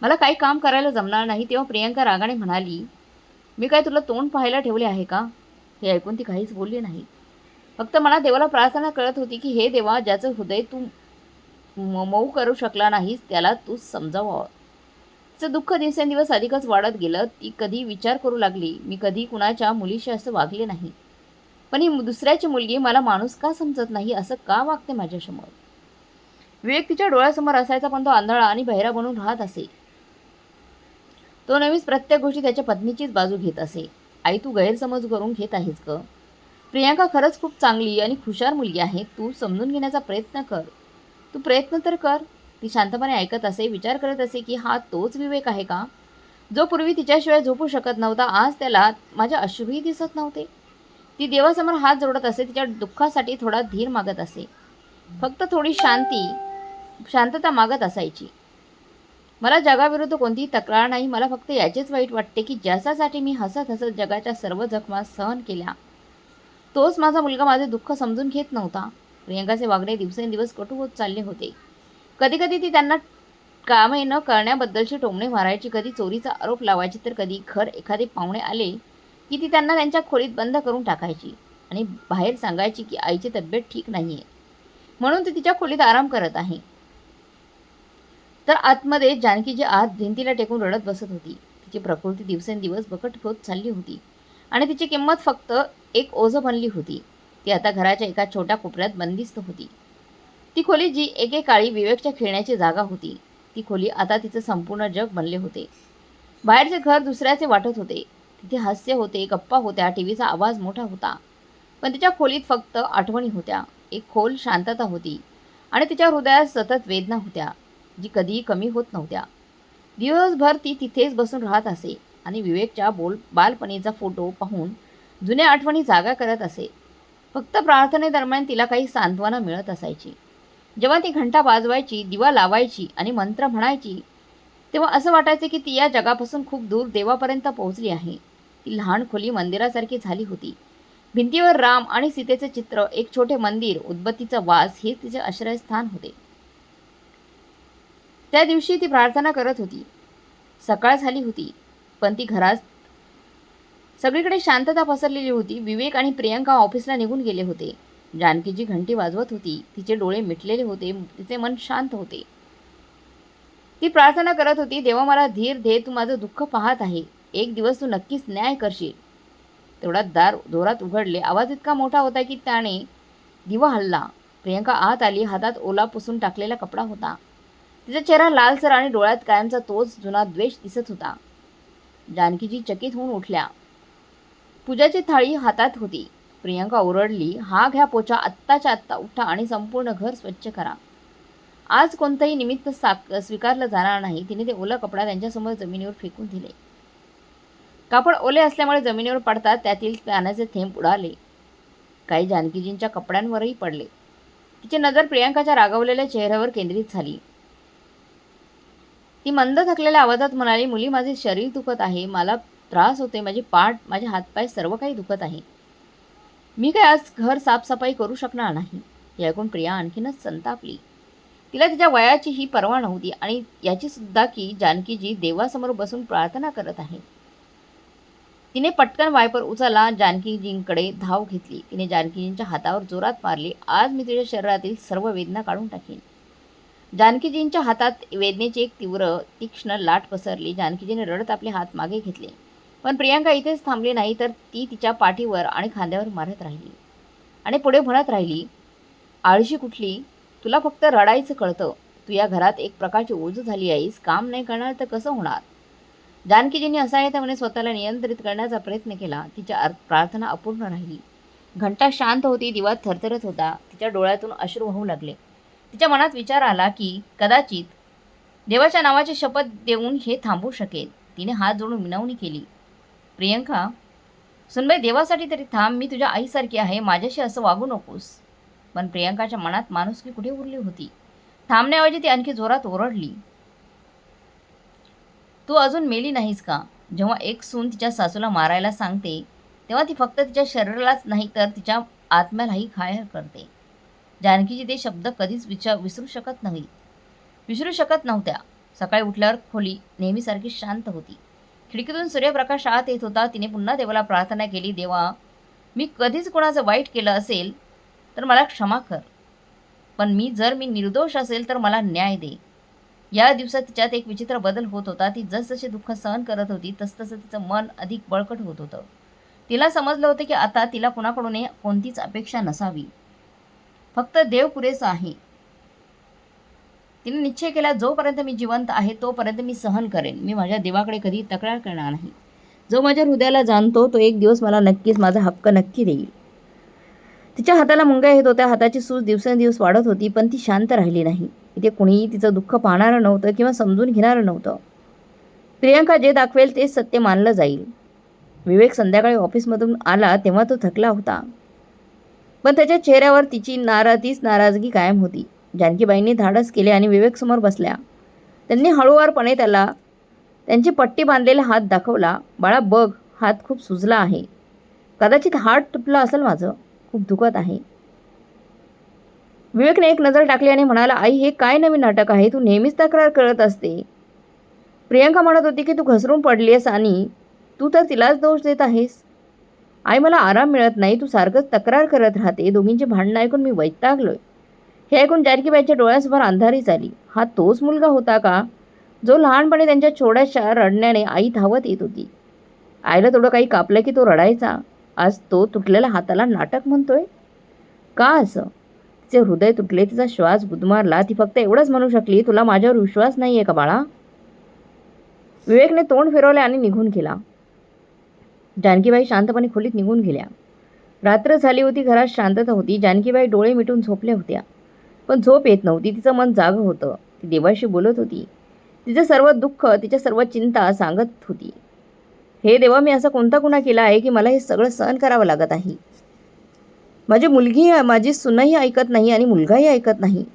[SPEAKER 1] मला काही काम करायला जमणार नाही. तेव्हा प्रियांका रागाने म्हणाली, मी काय तुला तोंड पाहायला ठेवले आहे का? हे ऐकून ती काहीच बोलली नाही. फक्त मनात देवाला प्रार्थना करत होती की हे देवा, ज्याचं हृदय तू मऊ करू शकला नाहीस, त्याला तूच समजावं. तिचं दुःख दिवसेंदिवस अधिकच वाढत गेलं. ती कधी विचार करू लागली, मी कधी कुणाच्या मुलीशी असं वागले नाही, पण ही दुसऱ्याची मुलगी मला माणूस का समजत नाही, असं का वागते माझ्यासमोर? विवेक तिच्या डोळ्यासमोर असायचा, पण तो आंधळा आणि बहिरा बनून राहत असे. तो नेहमीच प्रत्येक गोष्टी त्याच्या पत्नीचीच बाजू घेत असे. आई, तू गैरसमज करून घेत आहेस ग. प्रियांका खरंच खूप चांगली आणि हुशार मुलगी आहे. तू समजून घेण्याचा प्रयत्न कर. तू प्रयत्न तर कर. ती शांतपणे ऐकत असे, विचार करत असे की हा तोच विवेक आहे का, जो पूर्वी तिच्याशिवाय झोपू शकत नव्हता. आज त्याला माझे अश्रूही दिसत नव्हते. ती देवासमोर हात जोडत असे, तिच्या दुःखासाठी थोडा धीर मागत असे, फक्त थोडी शांतता मागत असायची. मला जगाविरुद्ध कोणतीही तक्रार नाही, मला फक्त याचेच वाईट वाटते की ज्याच्यासाठी मी हसत हसत जगाच्या सर्व जखमा सहन केल्या, तोच माझा मुलगा माझे दुःख समजून घेत नव्हता. प्रियांकाचे वागणे दिवसेंदिवस कटू होत चालले होते. कधी कधी ती त्यांना कामे न करण्याबद्दलची टोमणे मारायची, कधी चोरीचा आरोप लावायची, तर कधी एखादे पाहुणे आले की ती त्यांना त्यांच्या खोलीत बंद करून टाकायची आणि बाहेर सांगायची की आईची तब्येत ठीक नाही आहे, म्हणून ती तिच्या खोलीत आराम करत आहे. तर आतमध्ये जानकीजी आत भिंतीला टेकून रडत बसत होती. तिची प्रकृती दिवसेंदिवस बकट होत चालली होती आणि तिची किंमत फक्त एक ओझं बनली होती. ती आता घराच्या एका छोट्या कोपऱ्यात बंदिस्त होती. ती खोली जी एकेकाळी विवेकच्या खेळण्याची जागा होती, ती खोली आता तिचं संपूर्ण जग बनले होते. बाहेरचे घर दुसऱ्याचे वाटत होते. तिथे हास्य होते, गप्पा होत्या, टीव्हीचा आवाज मोठा होता, पण तिच्या खोलीत फक्त आठवणी होत्या. एक खोल शांतता होती आणि तिच्या हृदयात सतत वेदना होत्या, जी कधीही कमी होत नव्हत्या. दिवसभर ती तिथेच बसून राहत असे आणि विवेकच्या बालपणीचा फोटो पाहून जुन्या आठवणी जागा करत असे. फक्त प्रार्थनेदरम्यान तिला काही सांत्वना मिळत असायची. जेव्हा ती घंटा वाजवायची, दिवा लावायची आणि मंत्र म्हणायची, तेव्हा असं वाटायचं की ती या जगापासून खूप दूर देवापर्यंत पोहोचली आहे. ती लहान खोली मंदिरासारखी झाली होती. भिंतीवर राम आणि सीतेचे चित्र, एक छोटे मंदिर, उदबत्तीचा वास हेच तिचे आश्रयस्थान होते. त्या दिवशी ती प्रार्थना करत होती. सकाळ झाली होती, पण ती घरात सगळीकडे शांतता पसरलेली होती. विवेक आणि प्रियांका ऑफिसला निघून गेले होते. जानकीजी घंटी वाजवत होती. तिचे डोळे मिटलेले होते, तिचे मन शांत होते. ती प्रार्थना करत होती, देवा, मला धीर दे, तू माझं दुःख पाहत आहे, एक दिवस तू नक्कीच न्याय करशील. तेवढ्यात दार जोरात उघडले. आवाज इतका मोठा होता की त्याने दिवा हलला. प्रियांका आत आली. हातात ओला पुसून टाकलेला कपडा होता. तिचा चेहरा लालसर आणि डोळ्यात कायमचा तोच जुना द्वेष दिसत होता. जानकीजी चकित होऊन उठल्या. पूजाची थाळी हातात होती. प्रियंका ओरडली, "हा घ्या पोचा, आत्ताच्या आत्ता उठा आणि संपूर्ण घर स्वच्छ करा." आज कोणतंही निमित्त स्वीकारलं जाणार नाही. तिने ते ओलं कपडा त्यांच्यासमोर जमिनीवर फेकून दिले. कापड ओले असल्यामुळे जमिनीवर पडतात त्यातील पाण्याचे थेंब उडाले. काही जानकीजींच्या कपड्यांवरही पडले. तिची नजर प्रियंकाच्या रागावलेल्या चेहऱ्यावर केंद्रित झाली. ती मंद थकलेल्या आवाजात म्हणाली, "मुली, माझे शरीर दुखत आहे, मला त्रास होते, माझी पाठ, माझे हातपाय सर्व काही दुखत आहे. मी काय आज घर साफसफाई करू शकणार नाही." हे ऐकून प्रिया आणखीनच संतापली. तिला तिच्या वयाची ही पर्वा नव्हती आणि याची सुद्धा की जानकीजी देवासमोर बसून प्रार्थना करत आहे. तिने पटकन वायपर उचलला, जानकीजींकडे धाव घेतली. तिने जानकीजींच्या हातावर जोरात मारली. "आज मी तुझ्या शरीरातील सर्व वेदना काढून टाकेन." जानकीजींच्या हातात वेदनेची एक तीव्र तीक्ष्ण लाट पसरली. जानकीजीने रडत आपले हात मागे घेतले. पण प्रियंका इथेच थांबली नाही, तर ती तिच्या पाठीवर आणि खांद्यावर मारत राहिली आणि पुढे म्हणत राहिली, "आळशी कुठली, तुला फक्त रडायचं कळतं. तू या घरात एक प्रकारची ओझ झाली आहेस. काम नाही करणार तर कसं होणार?" जानकीजींनी असहाय्यतेने स्वतःला नियंत्रित करण्याचा प्रयत्न केला. तिच्या प्रार्थना अपूर्ण राहिली. घंटा शांत होती. दिवा थरथरत होता. तिच्या डोळ्यातून अश्रू वाहू लागले. तिच्या मनात विचार आला की कदाचित देवाच्या नावाची शपथ देऊन हे थांबवू शकेल. तिने हात जोडून विनवणी केली, "प्रियंका, सुनबाई, देवासाठी तरी थांब. मी तुझ्या आईसारखी आहे. माझ्याशी असं वागू नकोस." पण प्रियंकाच्या मनात माणुसकी कुठे उरली होती. थांबण्याऐवजी ती आणखी जोरात ओरडली, "तू अजून मेली नाहीस का?" जेव्हा एक सून तिच्या सासूला मारायला सांगते तेव्हा ती फक्त तिच्या शरीरालाच नाही तर तिच्या आत्म्यालाही घायल करते. जानकीजी ते शब्द कधीच विसरू शकत नव्हत्या. सकाळी उठल्यावर खोली नेहमीसारखी शांत होती. खिडकीतून सूर्यप्रकाश आत येत होता. तिने पुन्हा देवाला प्रार्थना केली, "देवा, मी कधीच कोणाचं वाईट केलं असेल तर मला क्षमा कर. पण जर मी निर्दोष असेल तर मला न्याय दे." या दिवसात तिच्यात एक विचित्र बदल होत होता. ती जसजसे दुःख सहन करत होती तसतसं तिचं मन अधिक बळकट होत होतं. तिला समजलं होतं की आता तिला कुणाकडूनही कोणतीच अपेक्षा नसावी. फक्त देव पुरेसा आहे. तिने निश्चय केला, जोपर्यंत मी जिवंत आहे तोपर्यंत मी सहन करेन. मी माझ्या देवाकडे कधी तक्रार करणार नाही. जो माझ्या हृदयाला जाणतो तो एक दिवस मला नक्कीच माझा हक्क नक्की देईल. तिच्या हाताला मुंग्या येत होत्या. हाताची सूज दिवसेंदिवस वाढत होती. पण ती शांत राहिली नाही. इथे कुणीही तिचं दुःख पाहणारं नव्हतं किंवा समजून घेणारं नव्हतं. प्रियंका जे दाखवेल तेच सत्य मानलं जाईल. विवेक संध्याकाळी ऑफिसमधून आला तेव्हा तो थकला होता. पण त्याच्या चेहऱ्यावर तीच नाराजगी कायम होती. जानकीबाईंनी धाडस केले आणि विवेकसमोर बसल्या. त्यांनी हळूवारपणे त्याला त्यांची पट्टी बांधलेला हात दाखवला. "बाळा, बघ, हात खूप सुजला आहे. कदाचित हात तुटला असेल माझं. खूप दुखत आहे." विवेकने एक नजर टाकली आणि म्हणाला, "आई, हे काय नवीन नाटक आहे? तू नेहमीच तक्रार करत असते." प्रियंका म्हणत होती की तू घसरून पडलीस आणि तू तर तिलाच दोष देत आहेस. "आई, मला आराम मिळत नाही. तू सारखंच तक्रार करत राहते. दोघींची भांडणं ऐकून मी वैतागलोय." हे ऐकून जानकीबाईंच्या डोळ्यासमोर अंधारी झाली. हा तोच मुलगा होता का जो लहानपणी त्यांच्या छोट्याशा रडण्याने आई धावत येत होती. आईला थोडं काही कापलं की तो रडायचा. आज तो तुटलेल्या हाताला नाटक म्हणतोय. का असं? तिचे हृदय तुटले. तिचा श्वास गुदमारला. ती फक्त एवढंच म्हणू शकली, "तुला माझ्यावर विश्वास नाही आहे का बाळा?" विवेकने तोंड फिरवले आणि निघून गेला. जानकीबाई शांतपणे खोलीत निघून गेल्या. रात्र झाली होती. घरात शांतता होती. जानकीबाई डोळे मिटून झोपल्या होत्या. पण झोप येत नव्हती. तिचं मन जागं होतं. ती देवाशी बोलत होती. तिचं सर्व दुःख, तिच्या सर्व चिंता सांगत होती. "हे देवा, मी असा कोणता गुन्हा केला आहे की मला हे सगळं सहन करावं लागत आहे? माझी सूनही ऐकत नाही आणि मुलगाही ऐकत नाही."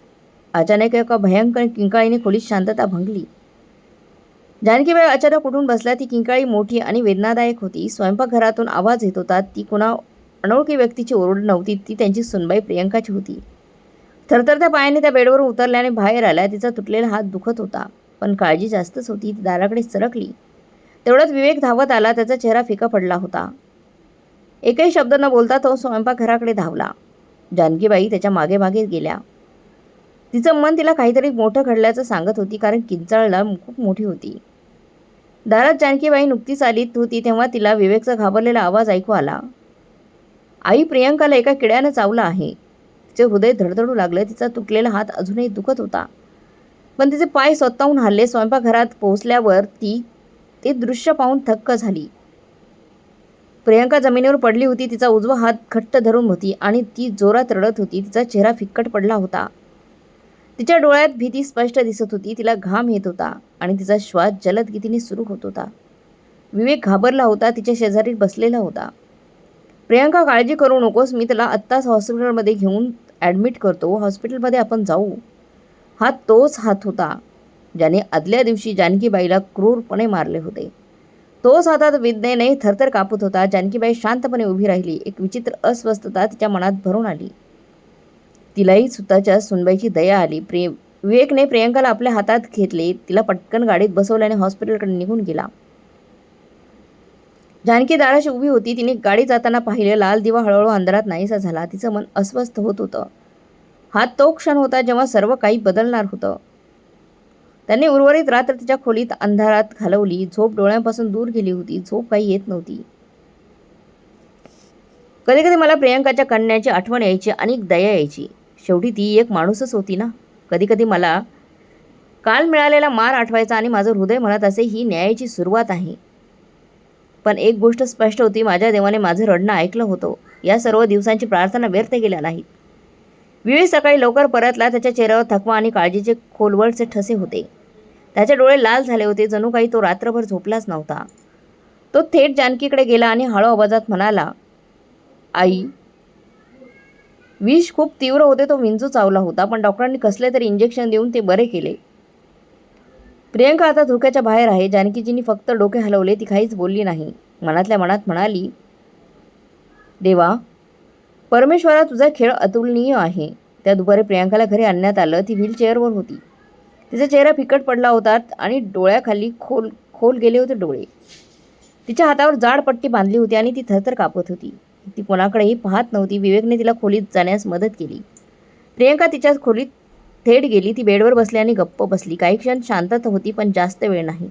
[SPEAKER 1] अचानक एका भयंकर किंकाळीने खोलीत शांतता भंगली. जानकीबाई अचानक उठून बसल्या. ती किंकाळी मोठी आणि वेदनादायक होती. स्वयंपाकघरातून आवाज येत होता. ती कुणा अनोळखी व्यक्तीची ओरड नव्हती. ती त्यांची सूनबाई प्रियंकाची होती. थरथरत्या पायाने त्या बेडवरून उतरल्याने बाहेर आल्या. तिचा तुटलेला हात दुखत होता. पण काळजी जास्तच होती. ती दाराकडे सरकली. तेवढ्यात विवेक धावत आला. त्याचा चेहरा फिका पडला होता. एकही शब्द न बोलता तो स्वयंपाकघराकडे धावला. जानकीबाई त्याच्या मागे मागे गेल्या. तिचं मन तिला काहीतरी मोठं घडल्याचं सांगत होती, कारण किंचाळला खूप मोठी होती. दारात जानकीबाई नुकतीच आली होती तेव्हा तिला विवेकचा घाबरलेला आवाज ऐकू आला. "आई, प्रियंकाला एका किड्यानं चावलं आहे." तिचे हृदय धडधडू लागलं. तिचा तुटलेला हात अजूनही दुखत होता. पण तिचे पाय स्वतःहून हलले. स्वयंपाकघरात पोहोचल्यावर ती ते दृश्य पाहून थक्क झाली. प्रियंका जमिनीवर पडली होती. तिचा उजवा हात घट्ट धरून होती आणि ती जोरात रडत होती. तिचा चेहरा फिक्कट पडला होता. तिच्या डोळ्यात भीती स्पष्ट दिसत होती. तिला घाम येत होता आणि तिचा श्वास जलद गतीने सुरू होत होता. विवेक घाबरला होता. तिच्या शेजारी बसलेला होता. प्रियंका, काळजी करू नकोस, मी तुला आत्ताच हॉस्पिटलमध्ये घेऊन ॲडमिट करतो. हॉस्पिटलमध्ये आपण जाऊ. हा तोच हात होता ज्याने आदल्या दिवशी जानकीबाईला क्रूरपणे मारले होते. तोच हातात वेदनेने थरथर कापत होता. जानकीबाई शांतपणे उभी राहिली. एक विचित्र अस्वस्थता तिच्या मनात भरून आली. तिलाही स्वतःच्या सुनबाईची दया आली. विवेकने प्रियंकाला आपल्या हातात घेतले. तिला पटकन गाडीत बसवल्याने हॉस्पिटलकडे निघून गेला. जानकी दाराशी उभी होती. तिने गाडी जाताना पाहिलं. लाल दिवा हळूहळू अंधारात नाहीसा झाला. तिचं मन अस्वस्थ होत होतं. हा तो क्षण होता जेव्हा सर्व काही बदलणार होतं. त्यांनी उर्वरित रात्र तिच्या खोलीत अंधारात घालवली. झोप डोळ्यांपासून दूर गेली होती. झोप काही येत नव्हती. कधी कधी मला प्रियंकाच्या कन्याची आठवण यायची आणि दया यायची. शेवटी ती एक माणूसच होती ना. कधी कधी मला काल मिळालेला मार आठवायचा आणि माझं हृदय म्हणत असे, ही न्यायाची सुरुवात आहे. पण एक गोष्ट स्पष्ट होती, माझ्या देवाने माझं रडणं ऐकलं होतं. या सर्व दिवसांची प्रार्थना व्यर्थ गेल्या नाहीत. विवेक सकाळी लवकर परतला. त्याच्या चेहऱ्यावर थकवा आणि काळजीचे खोलवरचे ठसे होते. त्याचे डोळे लाल झाले होते. जणू काही तो रात्रभर झोपलाच नव्हता. तो थेट जानकीकडे गेला आणि हळू आवाजात म्हणाला, आई, विष खूप तीव्र होते. तो विंचू चावला होता, पण डॉक्टरांनी कसले तरी इंजेक्शन देऊन ते बरे केले. प्रियंका आता धोक्याच्या बाहेर आहे. जानकीजींनी फक्त डोके हलवले. ती काहीच बोलली नाही. मनातल्या मनात म्हणाली, देवा, परमेश्वरा, तुझा खेळ अतुलनीय आहे. त्या दुपारी प्रियंकाला घरी आणण्यात आलं. ती व्हीलचेअरवर होती. तिचा चेहरा फिकट पडला होता आणि डोळ्याखाली खोल गेले होते डोळे. तिच्या हातावर जाड पट्टी बांधली होती आणि ती थरथर कापत होती. ती कोणाकडेही पाहत नव्हती. विवेकने तिला खोलीत जाण्यास मदत केली. प्रियंका तिच्या खोलीत थेट गेली. ती बेडवर बसली आणि गप्प बसली. काही क्षण शांतता होती, पण जास्त वेळ नाही.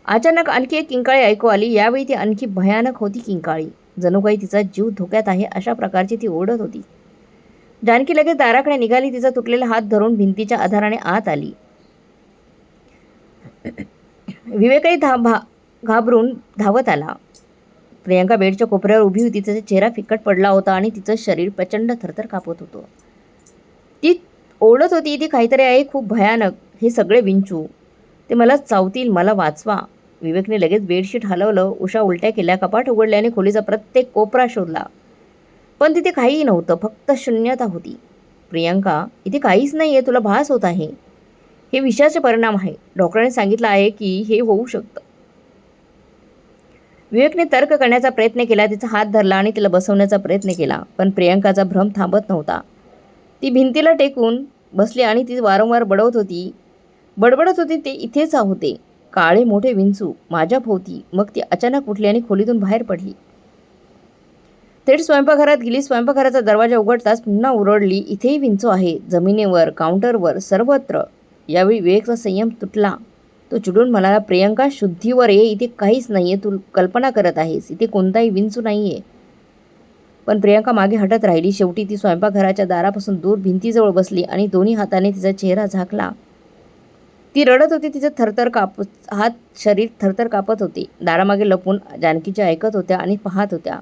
[SPEAKER 1] अचानक आणखी एक किंकाळी ऐकू आली. यावेळी ती आणखी भयानक होती. किंकाळी जणू काही तिचा जीव धोक्यात आहे अशा प्रकारची ती ओरडत होती. जानकी लगेच दाराकडे निघाली. तिचा तुटलेला हात धरून भिंतीच्या आधाराने आत आली. विवेकही घाबरून धावत आला. प्रियंका बेडच्या कोपऱ्यावर उभी होती. तिचा चेहरा फिकट पडला होता आणि तिचं शरीर प्रचंड थरथर कापत होतं. ती ओरडत होती, ती काहीतरी आहे खूप भयानक. हे सगळे विंचू, ते मला चावतील, मला वाचवा. विवेकने लगेच बेडशीट हलवलं. उषा उलट्या केल्या. कपाट उघडल्याने खोलीचा प्रत्येक कोपरा शोधला, पण तिथे काहीही नव्हतं. फक्त शून्यता होती. प्रियंका, इथे काहीच नाही आहे. तुला भास होत आहे. हे विषाचे परिणाम आहे. डॉक्टरांनी सांगितलं आहे की हे होऊ शकतं. विवेकने तर्क करण्याचा प्रयत्न केला. तिचा हात धरला आणि तिला बसवण्याचा प्रयत्न केला, पण प्रियंकाचा भ्रम थांबत नव्हता. ती भिंतीला टेकून बसली आणि ती वारंवार बडबडत होती, ते इथेच होते, काळे मोठे विंचू माझ्या भोवती. मग ती अचानक उठली आणि खोलीतून बाहेर पडली. थेट स्वयंपाकघरात गेली. स्वयंपाकघराचा दरवाजा उघडताच पुन्हा ओरडली, इथेही विंचू आहे, जमिनीवर, काउंटरवर, सर्वत्र. यावेळी विवेकचा संयम तुटला. तो चिडून म्हणाला, प्रियंका, शुद्धीवर ये. इथे काहीच नाहीये. तू कल्पना करत आहेस. इथे कोणताही विंचू नाहीये. पण प्रियंका मागे हटत राहिली. शेवटी ती स्वयंपाकघराच्या दारापासून दूर भिंतीजवळ बसली आणि दोन्ही हाताने तिचा चेहरा झाकला. ती रडत होती. तिचे शरीर थरथर कापत होते. दारामागे लपून जानकीच्या ऐकत होत्या आणि पाहत होत्या.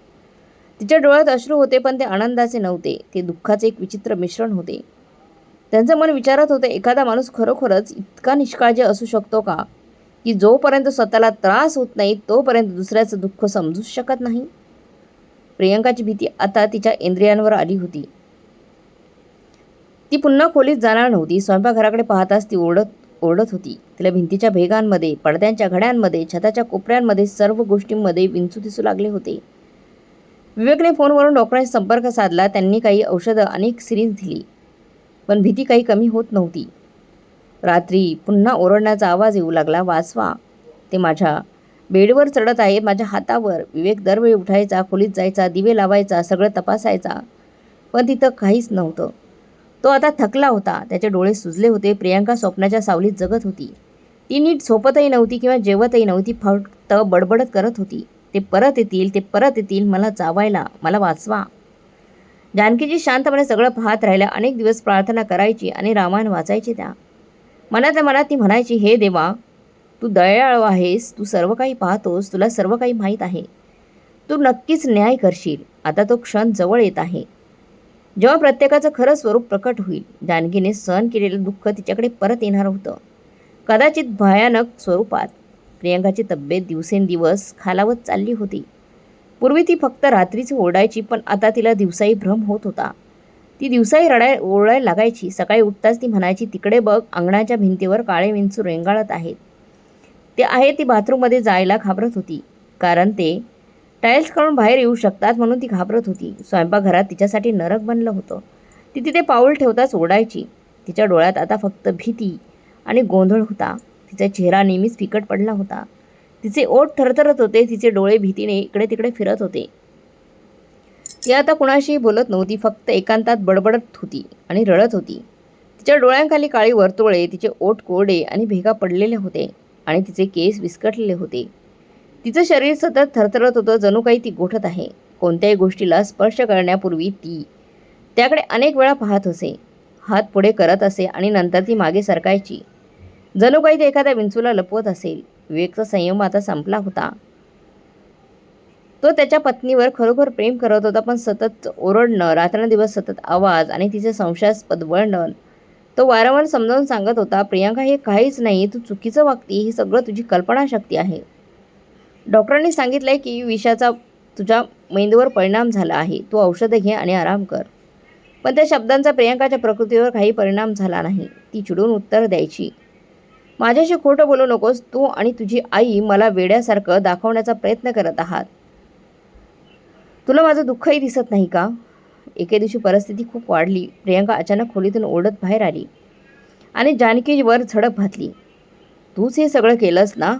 [SPEAKER 1] तिच्या डोळ्यात अश्रू होते, पण ते आनंदाचे नव्हते. ते दुःखाचे एक विचित्र मिश्रण होते. त्यांचं मन विचारत होतं, एखादा माणूस खरोखरच इतका निष्काळजी असू शकतो का, की जोपर्यंत स्वतःला त्रास होत नाही तोपर्यंत दुसऱ्याचं दुःख समजूच शकत नाही. प्रियंकाची भीती आता तिच्या इंद्रियांवर आली होती. ती पुन्हा खोलीत जाणार नव्हती. स्वयंपाकघराकडे पाहताच ती ओरडत होती. तिला भिंतीच्या भेगांमध्ये, पडद्यांच्या घड्यांमध्ये, छताच्या कोपऱ्यांमध्ये, सर्व गोष्टींमध्ये विंचू दिसू लागले होते. विवेकने फोनवरून डॉक्टरांशी संपर्क साधला. त्यांनी काही औषधं, अनेक सिरिंज दिली, पण भीती काही कमी होत नव्हती. रात्री पुन्हा ओरडण्याचा आवाज येऊ लागला, वाचवा, ते माझ्या बेडवर चढत आहे, माझ्या हातावर. विवेक दरवेळी उठायचा, खोलीत जायचा, दिवे लावायचा, सगळं तपासायचा, पण तिथं काहीच नव्हतं. तो आता थकला होता. त्याचे डोळे सुजले होते. प्रियंका स्वप्नाच्या सावलीत जगत होती. ती नीट झोपतही नव्हती किंवा जेवतही नव्हती. फक्त बडबडत करत होती, ते परत येतील, ते परत येतील, मला चावायला, मला वाचवा. जानकीजी शांतपणे सगळं पाहत राहिल्या. अनेक दिवस प्रार्थना करायची आणि रामायण वाचायची. त्या मनातल्या मनात ती म्हणायची, हे देवा, तू दयाळू आहेस, तू सर्व काही पाहतोस, तुला सर्व काही माहीत आहे. तू नक्कीच न्याय करशील. आता तो क्षण जवळ येत आहे, जेव्हा प्रत्येकाचं खरं स्वरूप प्रकट होईल. जानकीने सहन केलेलं दुःख तिच्याकडे परत येणार होतं, कदाचित भयानक स्वरूपात. प्रियंकाची तब्येत दिवसेंदिवस खालावत चालली होती. पूर्वी ती फक्त रात्रीच ओरडायची, पण आता तिला दिवसाही भ्रम होत होता. ती दिवसाही ओरडायला लागायची. सकाळी उठताच ती म्हणायची, तिकडे बघ, अंगणाच्या भिंतीवर काळे विंचू रेंगाळत आहेत. ते आहे. ती बाथरूममध्ये जायला घाबरत होती, कारण ते टाईल्स काढून बाहेर येऊ शकतात म्हणून ती घाबरत होती. स्वयंपाकघरात तिच्यासाठी नरक बनलं होतं. ती तिथे पाऊल ठेवताच ओरडायची. तिच्या डोळ्यात आता फक्त भीती आणि गोंधळ होता. तिचा चेहरा नेहमीच फिकट पडला होता. तिचे ओठ थरथरत होते. तिचे डोळे भीतीने इकडे तिकडे फिरत होते. ती आता कुणाशीही बोलत नव्हती, फक्त एकांतात बडबडत होती आणि रडत होती. तिच्या डोळ्यांखाली काळी वर्तुळे, तिचे ओठ कोरडे आणि भेगा पडलेले होते आणि तिचे केस विस्कटलेले होते. तिचं शरीर सतत थरथरत होतं, जणू काही ती गोठत आहे. कोणत्याही गोष्टीला स्पर्श करण्यापूर्वी ती त्याकडे अनेक वेळा पाहत असे. हात पुढे करत असे आणि नंतर ती मागे सरकायची, जणू काही ते एखाद्या विंचूला लपवत असेल. विवेकचा संयम आता संपला होता. तो त्याच्या पत्नीवर खरोखर प्रेम करत होता, पण सतत ओरडणं, रात्रंदिवस सतत आवाज आणि तिचे संशयास्पद वर्णन. तो वारंवार समजावून सांगत होता, प्रियांका, हे काहीच नाही, तू चुकीचं वागती, हे सगळं तुझी कल्पनाशक्ती आहे. डॉक्टरांनी सांगितलंय की विषाचा तुझ्या मेंदूवर परिणाम झाला आहे. तू औषधं घे आणि आराम कर. पण त्या शब्दांचा प्रियांकाच्या प्रकृतीवर काही परिणाम झाला नाही. ती चिडून उत्तर द्यायची, माझ्याशी खोटं बोलू नकोस. तू आणि तुझी आई मला वेड्यासारखं दाखवण्याचा प्रयत्न करत आहात. तुला माझं दुःखही दिसत नाही का? एके दिवशी परिस्थिती खूप वाढली. प्रियांका अचानक खोलीतून ओढत बाहेर आली आणि जानकीवर झडप घातली. तूच हे सगळं केलंस ना?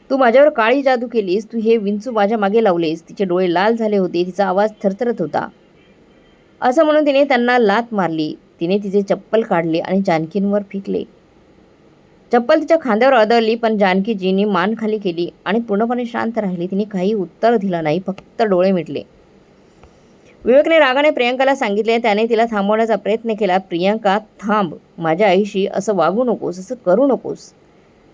[SPEAKER 1] तू माझ्यावर काळी जादू केलीस. तू हे विंचू माझ्या मागे लावलेस. तिचे डोळे लाल झाले होते. तिचा आवाज थरथरत होता. असं म्हणून तिने त्यांना लाथ मारली. तिने तिचे चप्पल काढले आणि जानकींवर फेकले. चप्पल तिच्या खांद्यावर आदळली, पण जानकीजींनी मान खाली केली आणि पूर्णपणे शांत राहिली. तिने काही उत्तर दिलं नाही, फक्त डोळे मिटले. विवेकने रागाने प्रियांकाला सांगितले. त्याने तिला थांबवण्याचा प्रयत्न केला. प्रियांका, थांब. माझ्या आईशी असं वागू नकोस, असं करू नकोस.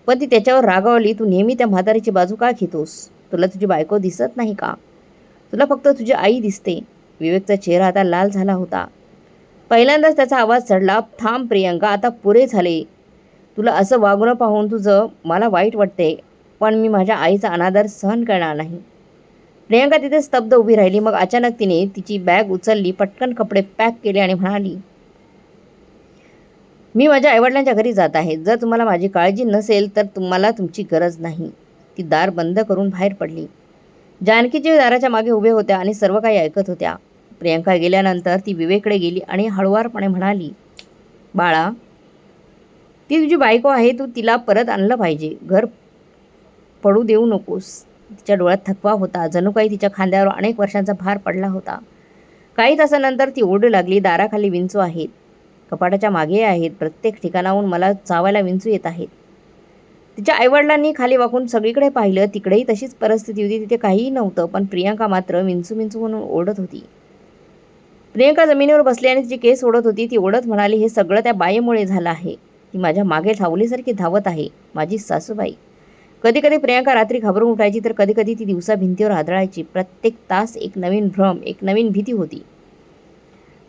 [SPEAKER 1] पण ती त्याच्यावर रागावली. तू नेहमी त्या म्हातारीची बाजू का घेतोस? तुला तुझी बायको दिसत नाही का? तुला फक्त तुझी आई दिसते. विवेकचा चेहरा आता लाल झाला होता. पहिल्यांदाच त्याचा आवाज चढला. थांब प्रियांका, आता पुरे झाले. तुला असं वागणं पाहून तुझं मला वाईट वाटते, पण मी माझ्या आईचा अनादर सहन करणार नाही. प्रियांका तिथे स्तब्ध उभी राहिली. मग अचानक तिने तिची बॅग उचलली, पटकन कपडे पॅक केले आणि म्हणाली, मी माझ्या आईवडिलांच्या घरी जात आहे. जर तुम्हाला माझी काळजी नसेल तर तुम्हाला तुमची गरज नाही. ती दार बंद करून बाहेर पडली. जानकीजी दाराच्या मागे उभे होत्या आणि सर्व काही ऐकत होत्या. प्रियांका गेल्यानंतर ती विवेककडे गेली आणि हळुवारपणे म्हणाली, बाळा, ती तुझी बायको आहे. तू तिला परत आणलं पाहिजे. घर पडू देऊ नकोस. तिच्या डोळ्यात थकवा होता, जणू काही तिच्या खांद्यावर अनेक वर्षांचा भार पडला होता. काही तासानंतर ती ओरडू लागली, दाराखाली विंचू आहेत, कपाटाच्या मागे आहेत, प्रत्येक ठिकाणाहून मला चावायला विंचू येत आहेत. तिच्या आईवडिलांनी खाली वाकून सगळीकडे पाहिलं. तिकडेही तशीच परिस्थिती होती. तिथे काहीही नव्हतं, पण प्रियांका मात्र विंचू विंचू म्हणून ओरडत होती. प्रियांका जमिनीवर बसली आणि तिची केस ओढत होती. ती ओढत म्हणाली, हे सगळं त्या बाईमुळे झालं आहे. ती माझ्या मागे धावलीसारखी धावत आहे, माझी सासूबाई. कधी कधी प्रियांका रात्री घाबरून उठायची, तर कधी कधी ती दिवसा भिंतीवर आदळायची. प्रत्येक तास एक नवीन भ्रम, एक नवीन भीती होती.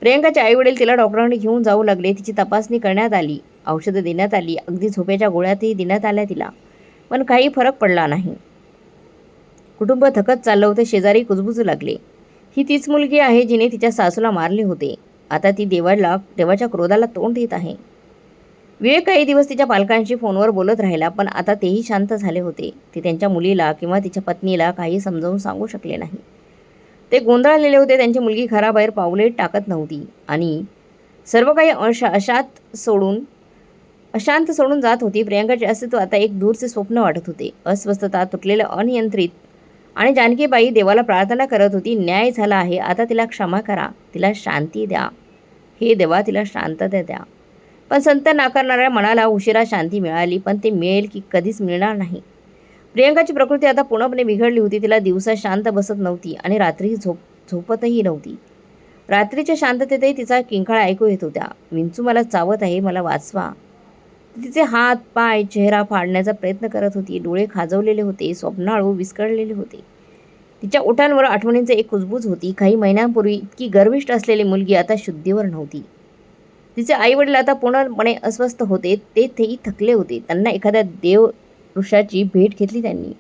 [SPEAKER 1] प्रियांकाचे आईवडील तिला डॉक्टरांकडे घेऊन जाऊ लागले. तिची तपासणी करण्यात आली, औषधं देण्यात आली, अगदी झोपेच्या गोळ्यातही देण्यात आल्या तिला, पण काही फरक पडला नाही. कुटुंब थकत चाललं होतं. शेजारी कुजबुजू लागले, ही तीच मुलगी आहे जिने तिच्या सासूला मारले होते. आता ती देवाच्या क्रोधाला तोंड देत आहे. विवेक काही दिवस तिच्या पालकांशी फोनवर बोलत राहिला, पण आता तेही शांत झाले होते. ते त्यांच्या मुलीला किंवा तिच्या पत्नीला काही समजावून सांगू शकले नाही. ते गोंधळलेले होते. त्यांची मुलगी घराबाहेर पावले टाकत नव्हती आणि सर्व काही अशांत सोडून जात होती. प्रियांकाचे अस्तित्व आता एक दूरचे स्वप्न वाटत होते. अस्वस्थता, तुटलेलं, अनियंत्रित. आणि जानकीबाई देवाला प्रार्थना करत होती, न्याय झाला आहे, आता तिला क्षमा करा, तिला शांती द्या. हे देवा, तिला शांतता द्या. पण संत नाकारणाऱ्या मनाला उशिरा शांती मिळाली, पण ते मिळेल की कधीच मिळणार नाही. प्रियांकाची प्रकृती आता पूर्णपणे बिघडली होती. तिला दिवसा शांत बसत नव्हती आणि रात्री झोपतही नव्हती. रात्रीच्या शांततेतही तिचा किंकाळा ऐकू येत होत्या, विंचू मला चावत आहे, मला वाचवा. तिचे हात, पाय, चेहरा फाडण्याचा प्रयत्न करत होती. डोळे खाजवलेले होते, स्वप्नाळू विस्कळलेले होते. तिच्या ओठांवर आठवणींचे एक कुजबूज होती. काही महिन्यांपूर्वी इतकी गर्विष्ठ असलेली मुलगी आता शुद्धीवर नव्हती. तिचे आईवडील आता पूर्णपणे अस्वस्थ होते. तेही थकले होते. त्यांना एखाद्या देवऋषाची भेट घेतली त्यांनी.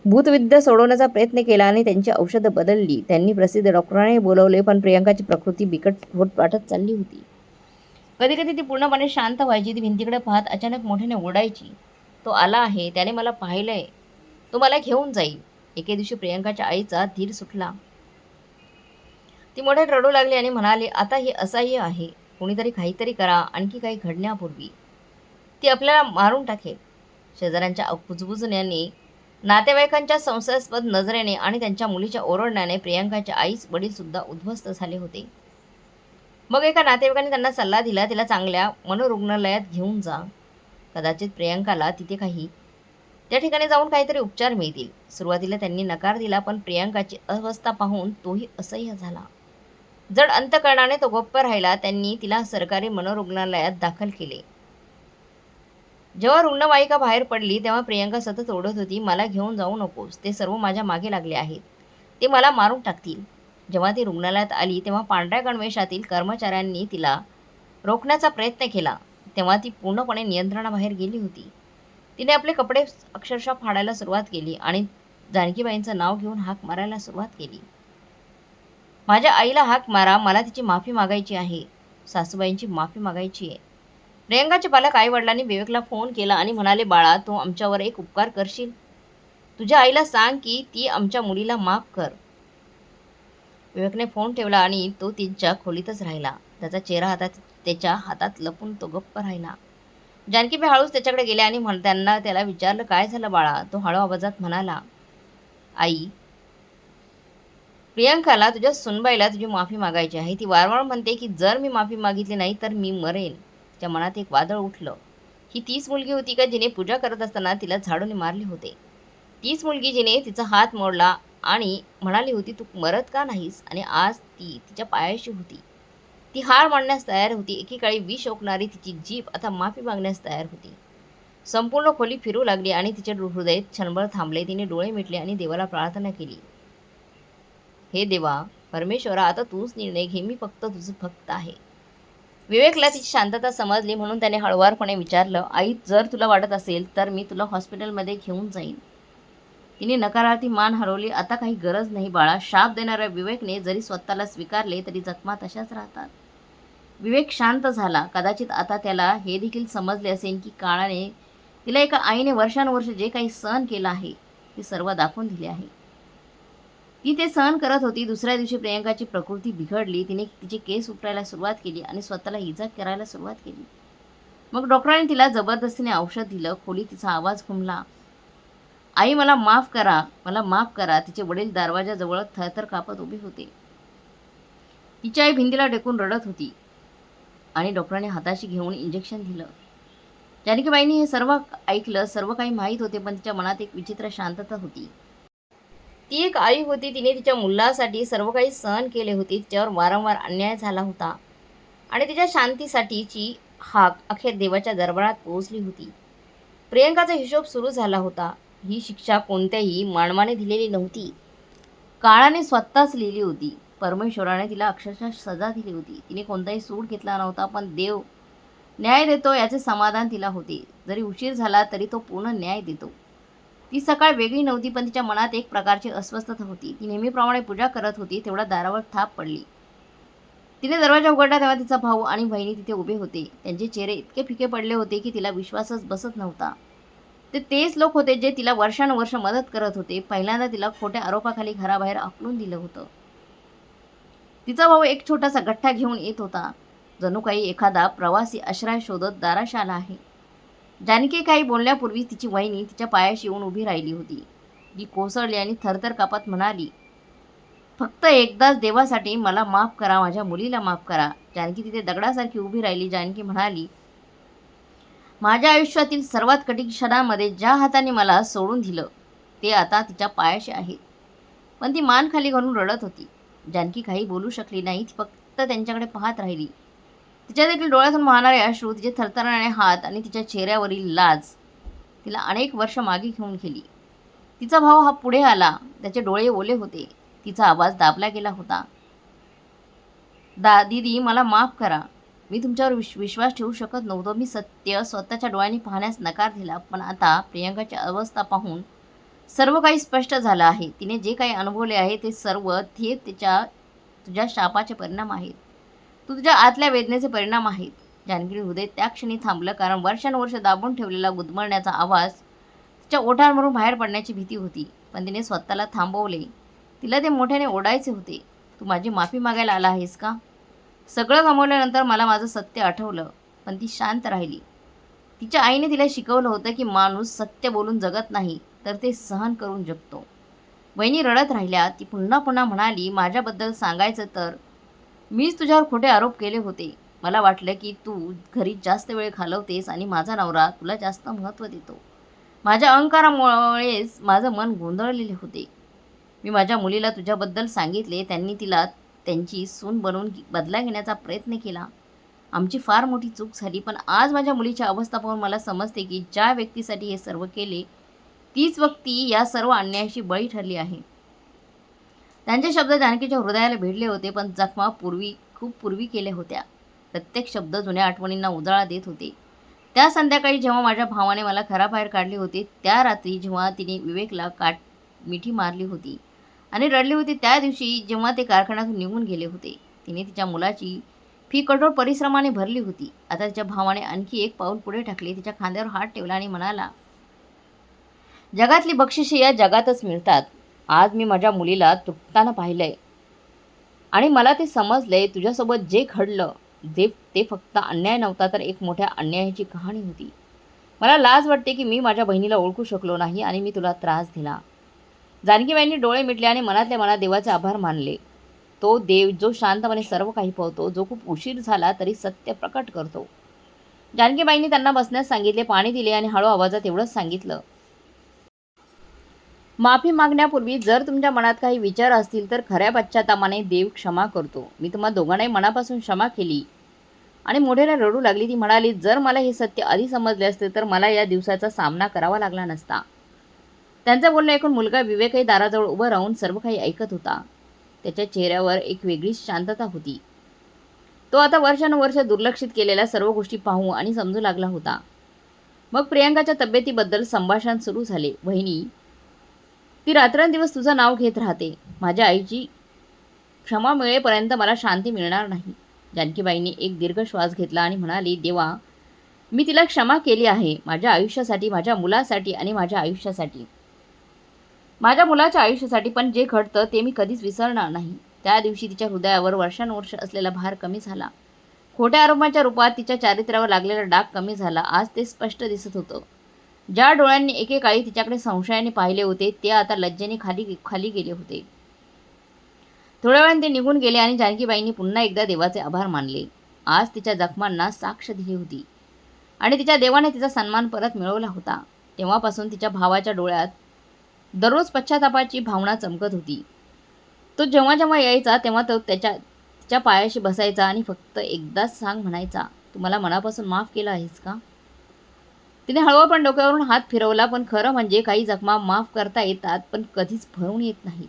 [SPEAKER 1] भूतविद्या सोडवण्याचा प्रयत्न केला आणि त्यांची औषधं बदलली. त्यांनी प्रसिद्ध डॉक्टरांनाही बोलावले, पण प्रियांकाची प्रकृती बिकट होत वाटत चालली होती. कधी कधी ती पूर्णपणे शांत व्हायची. ती भिंतीकडे पाहत अचानक मोठ्याने ओरडायची, तो आला आहे, त्याने मला पाहिलंय, तो मला घेऊन जाईल. एके दिवशी प्रियांकाच्या आईचा धीर सुटला. ती मोठ्यात रडू लागली आणि म्हणाली, आता हे असह्य आहे. कोणीतरी काहीतरी करा. आणखी काही घडण्यापूर्वी ती आपल्याला मारून टाकेल. शेजाऱ्यांच्या कुजबुजण्याने, नातेवाईकांच्या संशयास्पद नजरेने आणि त्यांच्या मुलीच्या ओरडण्याने प्रियांकाच्या आईच वडील सुद्धा उद्ध्वस्त झाले होते. मग एका नातेवाईकाने त्यांना सल्ला दिला, तिला चांगल्या मनोरुग्णालयात घेऊन जा. कदाचित प्रियांकाला तिथे त्या ठिकाणी जाऊन काहीतरी उपचार मिळतील. सुरुवातीला त्यांनी नकार दिला, पण प्रियांकाची अवस्था पाहून तोही असह्य झाला. जड अंतकरणाने तो गप्प राहिला. त्यांनी तिला सरकारी मनोरुग्णालयात दाखल केले. जेव्हा रुग्णवाहिका बाहेर पडली तेव्हा प्रियांका सतत ओरडत होती, मला घेऊन जाऊ नकोस, ते सर्व माझ्या मागे लागले आहेत, ते मला मारून टाकतील. जेव्हा ती रुग्णालयात आली तेव्हा पांढऱ्या गणवेशातील कर्मचाऱ्यांनी तिला रोखण्याचा प्रयत्न केला. तेव्हा ती पूर्णपणे नियंत्रणाबाहेर गेली होती. तिने आपले कपडे अक्षरशः फाडायला सुरुवात केली आणि जानकीबाईंचं नाव घेऊन हाक मारायला सुरुवात केली. माझ्या आईला हाक मारा, मला तिची माफी मागायची आहे, सासूबाईंची माफी मागायची आहे. प्रियांकाचे पालक आईवडिलांनी विवेकला फोन केला आणि म्हणाले, बाळा, तू आमच्यावर एक उपकार करशील, तुझ्या आईला सांग की ती आमच्या मुलीला माफ कर. विवेकने फोन ठेवला आणि तो तिच्या खोलीतच राहिला. त्याचा चेहरा त्याच्या हातात लपून तो गप्प राहिला. जानकीबाई हळूच त्याच्याकडे गेल्या आणि त्याला विचारलं, काय झालं बाळा? तो हळू आवाजात म्हणाला, आई, प्रियांकाला, तुझ्या सुनबाईला तुझी माफी मागायची आहे. ती वारंवार म्हणते की जर मी माफी मागितली नाही तर मी मरेन. तिच्या मनात एक वादळ उठलं. ही तीच मुलगी होती का जिने पूजा करत असताना तिला झाडूने मारले होते? तीच मुलगी जिने तिचा हात मोडला आणि म्हणाली होती, तू मरत का नाहीस? आणि आज ती तिच्या पायाशी होती. ती हार मानण्यास तयार होती. एकेकाळी विष ओकणारी तिची जीभ आता माफी मागण्यास तयार होती. संपूर्ण खोली फिरू लागली आणि तिचे हृदय क्षणभर थांबले. तिने डोळे मिटले आणि देवाला प्रार्थना केली, हे देवा, परमेश्वरा, आता तूच निर्णय घे, मी फक्त तुझं भक्त आहे. विवेकला तिची शांतता समजली म्हणून त्याने हळुवारपणे विचारलं, आई, जर तुला वाटत असेल तर मी तुला हॉस्पिटलमध्ये घेऊन जाईन. तिने नकारार्थी मान हलवली. आता काही गरज नाही बाळा. शाप देणाऱ्या विवेकने जरी स्वतःला स्वीकारले तरी जखमा तशाच राहतात. विवेक शांत झाला. कदाचित आता त्याला हे देखील समजले असेल की काळाने तिला एका आईने वर्षानुवर्ष जे काही सहन केलं आहे ते सर्व दाखवून दिले आहे. ती ते सहन करत होती. दुसऱ्या दिवशी प्रियांकाची प्रकृती बिघडली. तिने तिचे केस उपटायला सुरुवात केली आणि स्वतःला इजा करायला सुरुवात केली. मग डॉक्टरांनी तिला जबरदस्तीने औषध दिलं. खोलीत तिचा आवाज घुमला, आई, मला माफ करा, मला माफ करा. तिचे वडील दरवाजाजवळ थरथर कापत उभे होते. तिची आई भिंतीला टेकून रडत होती आणि डॉक्टरांनी हाताशी घेऊन इंजेक्शन दिलं. जानकीबाईंनी हे सर्व ऐकलं. सर्व काही माहीत होते, पण तिच्या मनात एक विचित्र शांतता होती. ती एक आई होती. तिने तिच्या मुलासाठी सर्व काही सहन केले होते. तिच्यावर वारंवार अन्याय झाला होता आणि तिच्या शांतीसाठीची हाक अखेर देवाच्या दरबारात पोहोचली होती. प्रियांकाचा हिशोब सुरू झाला होता. ही शिक्षा कोणत्याही मानवाने दिलेली नव्हती, काळाने स्वतःच लिहिली होती. परमेश्वराने तिला अक्षरशः सजा दिली होती. तिने कोणताही सूड घेतला नव्हता, पण देव न्याय देतो याचे समाधान तिला होते. जरी उशीर झाला तरी तो पूर्ण न्याय देतो. ती सकाळ वेगळी नव्हती, पण तिच्या मनात एक प्रकारची अस्वस्थता होती. ती नेहमीप्रमाणे पूजा करत होती तेवढा दारावर थाप पडली. तिने दरवाजा उघडला तेव्हा तिचा भाऊ आणि बहिणी तिथे उभे होते. त्यांचे चेहरे इतके फिके पडले होते की तिला विश्वासच बसत नव्हता. ते तेच लोक होते जे तिला वर्षानुवर्ष मदत करत होते. पहिल्यांदा तिला खोट्या आरोपाखाली घराबाहेर हाकलून दिलं होतं. तिचा भाऊ एक छोटासा गठ्ठा घेऊन येत होता, जणू काही एखादा प्रवासी आश्रय शोधत दाराशी आला आहे. जानकी काही बोलण्यापूर्वी तिची वहिनी तिच्या पायाशी येऊन उभी राहिली होती. ती कोसळली आणि थरथर कापत म्हणाली, फक्त एकदाच देवासाठी मला माफ करा, माझ्या मुलीला माफ करा. जानकी तिथे दगडासारखी उभी राहिली. जानकी म्हणाली, माझ्या आयुष्यातील सर्वात कठीण क्षणामध्ये ज्या हाताने मला सोडून दिलं ते आता तिच्या पायाशी आहे. पण ती मान खाली घालून रडत होती. जानकी काही बोलू शकली नाही. ती फक्त त्यांच्याकडे पाहत राहिली. तिच्या देखील डोळ्यातून वाहणारे अश्रू, तिचे थरथरणारे हात आणि तिच्या चेहऱ्यावरील लाज तिला अनेक वर्ष मागे घेऊन गेली. तिचा भाऊ हा पुढे आला. त्याचे डोळे ओले होते. तिचा आवाज दाबला गेला होता. दीदी, मला माफ करा. मी तुमच्यावर विश्वास ठेवू शकत नव्हतो. मी सत्य स्वतःच्या डोळ्यांनी पाहण्यास नकार दिला. पण आता प्रियंकाची अवस्था पाहून सर्व काही स्पष्ट झालं आहे. तिने जे काही अनुभवले आहे ते सर्व थेट तुझ्या शापाचे परिणाम आहेत. तुझ्या आतल्या वेदनेचे परिणाम आहेत. जानकी हृदय त्या क्षणी थांबलं, कारण वर्षानुवर्ष दाबून ठेवलेला गुदमरण्याचा आवाज तिच्या ओठांवरून बाहेर पडण्याची भीती होती. पण तिने स्वतःला थांबवले. तिला ते मोठ्याने ओरडायचे होते. तू माझी माफी मागायला आला आहेस का? सगळं गमावल्यानंतर मला माझं सत्य आठवलं. पण ती शांत राहिली. तिच्या आईने तिला शिकवलं होतं की माणूस सत्य बोलून जगत नाही, तर ते सहन करून जगतो. वहिनी रडत राहिल्या. ती पुन्हा पुन्हा म्हणाली, माझ्याबद्दल सांगायचं तर मीच तुझ्यावर खोटे आरोप केले होते. मला वाटलं की तू घरी जास्त वेळ घालवतेस आणि माझा नवरा तुला जास्त महत्त्व देतो. माझ्या अहंकारामुळेच माझं मन गोंधळलेले होते. मी माझ्या मुलीला तुझ्याबद्दल सांगितले. त्यांनी तिला त्यांची सून बनवून बदला घेण्याचा प्रयत्न केला. आमची फार मोठी चूक झाली. पण आज माझ्या मुलीची अवस्था पाहून मला समजते की ज्या व्यक्तीसाठी हे सर्व केले, तीच व्यक्ती या सर्व अन्यायाशी बळी ठरली आहे. त्यांचे शब्द जानकीच्या हृदयाला भिडले होते. पण जखमा खूप पूर्वी केल्या होत्या. प्रत्येक शब्द जुन्या आठवणींना उजाळा देत होते. त्या संध्याकाळी जेव्हा माझ्या भावाने मला घराबाहेर काढले होते, त्या रात्री जेव्हा तिने विवेकला मिठी मारली होती आणि रडली होती, त्या दिवशी जेव्हा ते कारखान्यातून निघून गेले होते, तिने तिच्या मुलाची फी कठोर परिश्रमाने भरली होती. आता तिच्या भावाने आणखी एक पाऊल पुढे टाकले. तिच्या खांद्यावर हात ठेवला आणि म्हणाला, जगातली बक्षिसे या जगातच मिळतात. आज मी माझ्या मुलीला तुटताना पाहिलंय आणि मला ते समजलंय, तुझ्यासोबत जे घडलं ते फक्त अन्याय नव्हता, तर एक मोठ्या अन्यायाची कहाणी होती. मला लाज वाटते की मी माझ्या बहिणीला ओळखू शकलो नाही आणि मी तुला त्रास दिला. जानकीबाईंनी डोळे मिटले आणि मनातल्या मनात देवाचे आभार मानले. तो देव जो शांतपणे सर्व काही पाहतो, जो खूप उशीर झाला तरी सत्य प्रकट करतो. जानकीबाईंनी त्यांना बसण्यास सांगितले, पाणी दिले आणि हळू आवाजात एवढंच सांगितलं, माफी मागण्यापूर्वी जर तुमच्या मनात काही विचार असतील तर खऱ्या पश्चातापाने देव क्षमा करतो. मी तुम्हा दोघांनाही मनापासून क्षमा केली. आणि मोठ्याने रडू लागली. ती म्हणाली, जर मला हे सत्य आधी समजले असते तर मला या दिवसाचा सामना करावा लागला नसता. त्यांचं बोलणं ऐकून मुलगा विवेकही दाराजवळ उभं राहून सर्व काही ऐकत होता. त्याच्या चेहऱ्यावर एक वेगळीच शांतता होती. तो आता वर्षानुवर्ष दुर्लक्षित केलेल्या सर्व गोष्टी पाहू आणि समजू लागला होता. मग प्रियंकाच्या तब्येतीबद्दल संभाषण सुरू झाले. वहिनी, ती रात्रंदिवस तुझं नाव घेत राहते. माझ्या आईची क्षमा मिळेपर्यंत मला शांती मिळणार नाही. जानकीबाईंनी एक दीर्घ श्वास घेतला आणि म्हणाली, देवा, मी तिला क्षमा केली आहे. माझ्या आयुष्यासाठी, माझ्या मुलासाठी आणि माझ्या आयुष्यासाठी, माझ्या मुलाच्या आयुष्यासाठी. पण जे घडतं ते मी कधीच विसरणार नाही. त्या दिवशी तिच्या हृदयावर वर्षानुवर्ष असलेला भार कमी झाला. खोट्या आरोपांच्या रूपात तिच्या चारित्र्यावर लागलेला डाग कमी झाला. आज ते स्पष्ट दिसत होतं. ज्या डोळ्यांनी एकेकाळी तिच्याकडे संशयाने पाहिले होते, ते आता लज्जेने खाली गेले होते. थोड्या वेळाने ते निघून गेले आणि जानकीबाईंनी पुन्हा एकदा देवाचे आभार मानले. आज तिच्या जखमांना साक्ष दिली होती आणि तिच्या देवाने तिचा सन्मान परत मिळवला होता. तेव्हापासून तिच्या भावाच्या डोळ्यात दररोज पश्चातापाची भावना चमकत होती. तो जेव्हा जेव्हा यायचा तेव्हा तो तिच्या पायाशी बसायचा आणि फक्त एकदाच सांग म्हणायचा, तू मला मनापासून माफ केलं आहेस का? तिने हळूवारपणे डोक्यावरून हात फिरवला. पण खरं म्हणजे काही जखमा माफ करता येतात, पण कधीच भरून येत नाही.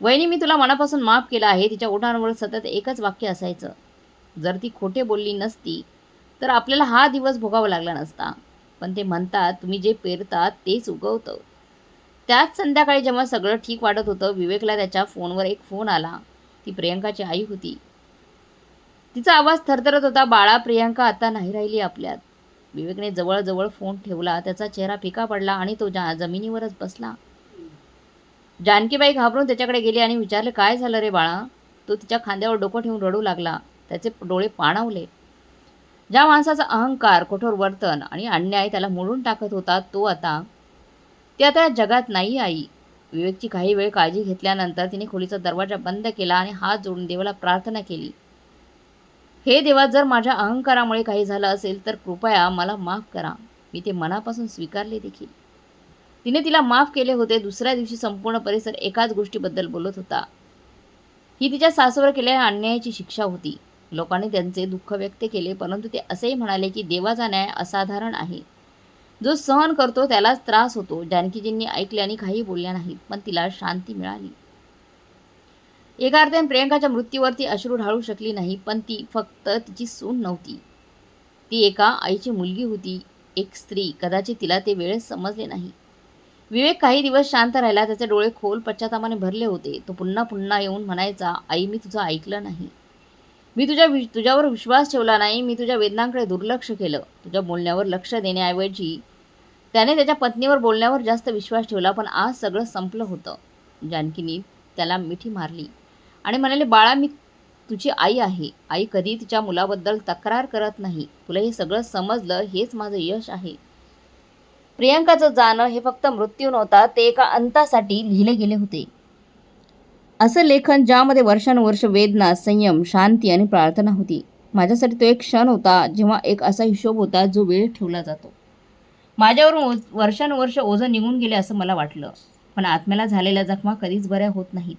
[SPEAKER 1] वहिनी, मी तुला मनापासून माफ केलं आहे. तिच्या ओठांवर सतत एकच वाक्य असायचं. जर ती खोटे बोलली नसती तर आपल्याला हा दिवस भोगावा लागला नसता. पण ते म्हणतात, तुम्ही जे पेरतात तेच उगवतं. त्याच संध्याकाळी जेव्हा सगळं ठीक वाटत होतं, विवेकला त्याच्या फोनवर एक फोन आला. ती प्रियंकाची आई होती. तिचा आवाज थरथरत होता, बाळा, प्रियंका आता नाही राहिली आपल्यात. विवेकने जवळजवळ फोन ठेवला. त्याचा चेहरा फिका पडला आणि तो जमिनीवरच बसला. जानकीबाई घाबरून त्याच्याकडे गेली आणि विचारले, काय झालं रे बाळा? तो तिच्या खांद्यावर डोकं ठेवून रडू लागला. त्याचे डोळे पाणावले. ज्या माणसाचा अहंकार, कठोर वर्तन आणि अन्याय त्याला मोडून टाकत होता, ते आता या जगात नाही आई. विवेकची काही वेळ काळजी घेतल्यानंतर तिने खोलीचा दरवाजा बंद केला आणि हात जोडून देवाला प्रार्थना केली. हे देवा, जर माझ्या अहंकारामुळे काही झालं असेल तर कृपया मला माफ करा. मी ते मनापासून स्वीकारले देखील. तिने तिला माफ केले होते. दुसऱ्या दिवशी संपूर्ण परिसर एकाच गोष्टीबद्दल बोलत होता. ही तिच्या सासूवर केलेल्या अन्यायाची शिक्षा होती. लोकांनी त्यांचे दुःख व्यक्त केले, परंतु ते असेही म्हणाले की देवाचा न्याय असाधारण आहे. जो सहन करतो त्यालाच त्रास होतो. जानकीजींनी ऐकले आणि काही बोलल्या नाहीत, पण तिला शांती मिळाली. एका अर्थाने प्रियंकाच्या मृत्यूवरती अश्रू ढाळू शकली नाही, पण ती फक्त तिची सून नव्हती. ती एका आईची मुलगी होती, एक स्त्री. कदाचित तिला ते वेळेस समजले नाही. विवेक काही दिवस शांत राहिला. त्याचे डोळे खोल पश्चातापाने भरले होते. तो पुन्हा पुन्हा येऊन म्हणायचा, आई, मी तुझं ऐकलं नाही. मी तुझ्यावर विश्वास ठेवला नाही. मी तुझ्या वेदनांकडे दुर्लक्ष केलं. तुझ्या बोलण्यावर लक्ष देण्याऐवजी त्याने त्याच्या पत्नीवर बोलण्यावर जास्त विश्वास ठेवला. पण आज सगळं संपलं होतं. जानकीने त्याला मिठी मारली आणि म्हणाले, बाळा, मी तुझी आई आहे. आई कधी तिच्या मुलाबद्दल तक्रार करत नाही. तुला हे सगळं समजलं, हेच माझं यश आहे. प्रियंकाचं जाणं हे फक्त मृत्यू नव्हता, ते एका अंतासाठी लिहिले गेले होते. असं लेखन ज्यामध्ये वर्षानुवर्ष वेदना, संयम, शांती आणि प्रार्थना होती. माझ्यासाठी तो एक क्षण होता, जेव्हा एक असा हिशोब होता जो वेळ ठेवला जातो. माझ्यावरून वर्षानुवर्ष ओझं निघून गेले असं मला वाटलं. पण आत्म्याला झालेल्या जखमा कधीच बऱ्या होत नाहीत.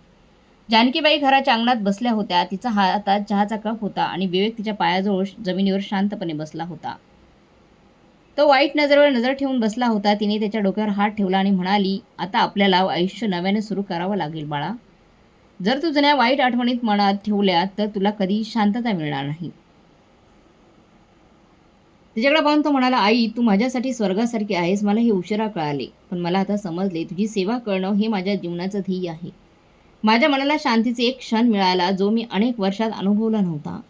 [SPEAKER 1] जानकीबाई घराच्या अंगणात बसल्या होत्या. तिचा हातात चहाचा कप होता आणि विवेक तिच्या पायाजवळ जमिनीवर शांतपणे बसला होता. तो वाईट नजरेवर नजर ठेवून बसला होता. तिने त्याच्या डोक्यावर हात ठेवला आणि म्हणाली, आता आपल्याला आयुष्य नव्याने सुरू करावं लागेल बाळा. जर तू जुन्या वाईट आठवणीत मनात ठेवल्या तर तुला कधी शांतता मिळणार नाही. तिच्याकडे पाहून तो म्हणाला, आई, तू माझ्यासाठी स्वर्गासारखी आहेस. मला हे उशिरा कळाले, पण मला आता समजले, तुझी सेवा करणं हे माझ्या जीवनाचं ध्येय आहे. माझ्या मनाला शांतीचे एक क्षण मिळाला जो मी अनेक वर्षात अनुभवला नव्हता.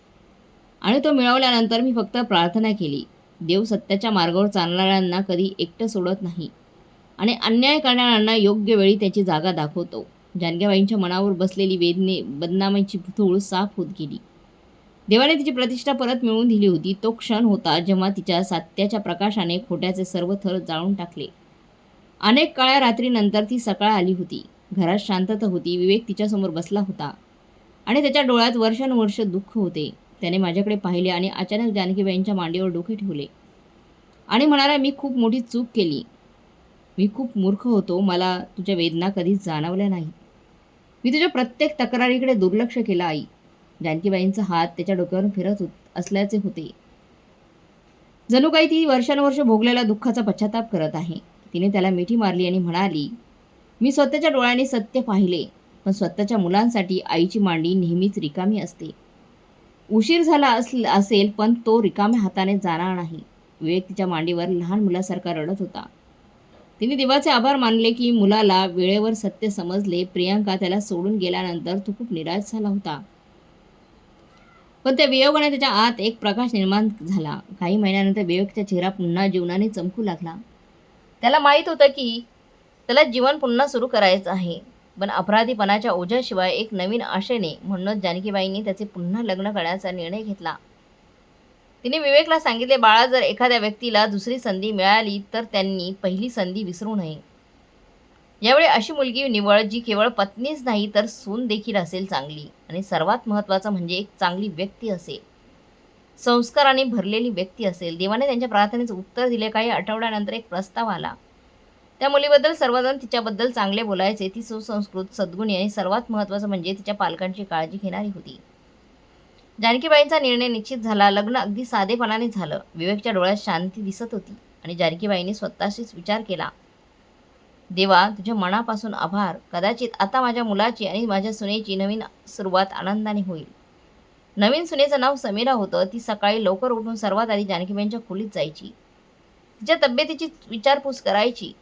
[SPEAKER 1] आणि तो मिळवल्यानंतर मी फक्त प्रार्थना केली, देव सत्याच्या मार्गावर चालणाऱ्यांना कधी एकटं सोडत नाही आणि अन्याय करणाऱ्यांना योग्य वेळी त्याची जागा दाखवतो. जानकीबाईंच्या मनावर बसलेली बदनामीची धूळ साफ होत गेली. देवाने तिची प्रतिष्ठा परत मिळवून दिली होती. तो क्षण होता जेव्हा तिच्या सत्याच्या प्रकाशाने खोट्याचे सर्व थर जाळून टाकले. अनेक काळ्या रात्रीनंतर ती सकाळ आली होती. घरात शांतता होती. विवेक तिच्यासमोर बसला होता आणि त्याच्या डोळ्यात वर्षानुवर्ष दुःख होते. त्याने माझ्याकडे पाहिले आणि अचानक जानकीबाईंच्या मांडीवर डोके ठेवले आणि म्हणाला, मी खूप मोठी चूक केली. मी खूप मूर्ख होतो. मला तुझ्या वेदना कधीच जाणवल्या नाहीत. मी तुझ्या प्रत्येक तक्रारीकडे दुर्लक्ष केलं आई. जानकीबाईंचा हात त्याच्या डोक्यावरून फिरत असल्याचे होते. जणू काही ती वर्षानुवर्ष भोगलेल्या दुःखाचा पश्चाताप करत आहे. तिने त्याला मिठी मारली आणि म्हणाली, मी स्वतःच्या डोळ्यांनी सत्य पाहिले, पण स्वतःच्या मुलांसाठी आईची मांडी नेहमीच रिकामी असते. उशीर झाला असेल पण तो रिकाम्या हाताने जाणार नाही. विवेक तिच्या मांडीवर लहान मुलासारखा रडत होता. तिने देवाचे आभार मानले की मुलाला वेळेवर सत्य समजले. प्रियंका त्याला सोडून गेल्यानंतर तो खूप निराश झाला होता. पण त्या वियोगाने त्याच्या आत एक प्रकाश निर्माण झाला. काही महिन्यानंतर विवेकचा चेहरा पुन्हा जीवनाने चमकू लागला. त्याला माहीत होतं की त्याला जीवन पुन्हा सुरू करायचं आहे. पण अपराधीपणाच्या ओझ्याशिवाय एक नवीन आशेने. म्हणूनच जानकीबाईंनी त्याचे पुन्हा लग्न करण्याचा निर्णय घेतला. तिने विवेकला सांगितले, बाळा, जर एखाद्या व्यक्तीला दुसरी संधी मिळाली तर त्यांनी पहिली संधी विसरू नये. यावेळी अशी मुलगी निवड जी केवळ पत्नीच नाही तर सून देखील असेल चांगली, आणि सर्वात महत्त्वाचं म्हणजे एक चांगली व्यक्ती असेल, संस्काराने भरलेली व्यक्ती असेल. देवाने त्यांच्या प्रार्थनेचं उत्तर दिले. काही आठवड्यानंतर एक प्रस्ताव आला. त्या मुलीबद्दल सर्वजण तिच्याबद्दल चांगले बोलायचे. ती सुसंस्कृत, सद्गुणी आणि सर्वात महत्त्वाचं म्हणजे तिच्या पालकांची काळजी घेणारी होती. जानकीबाईंचा निर्णय निश्चित झाला. लग्न अगदी साधेपणाने झालं. विवेकच्या डोळ्यात शांती दिसत होती आणि जानकीबाईंनी स्वतःशीच विचार केला, देवा, तुझ्या मनापासून आभार. कदाचित आता माझ्या मुलाची आणि माझ्या सुनेची नवीन सुरुवात आनंदाने होईल. नवीन सुनेचं नाव समीरा होतं. ती सकाळी लवकर उठून सर्वात आधी जानकीबाईंच्या खोलीत जायची. तिच्या तब्येतीची विचारपूस करायची,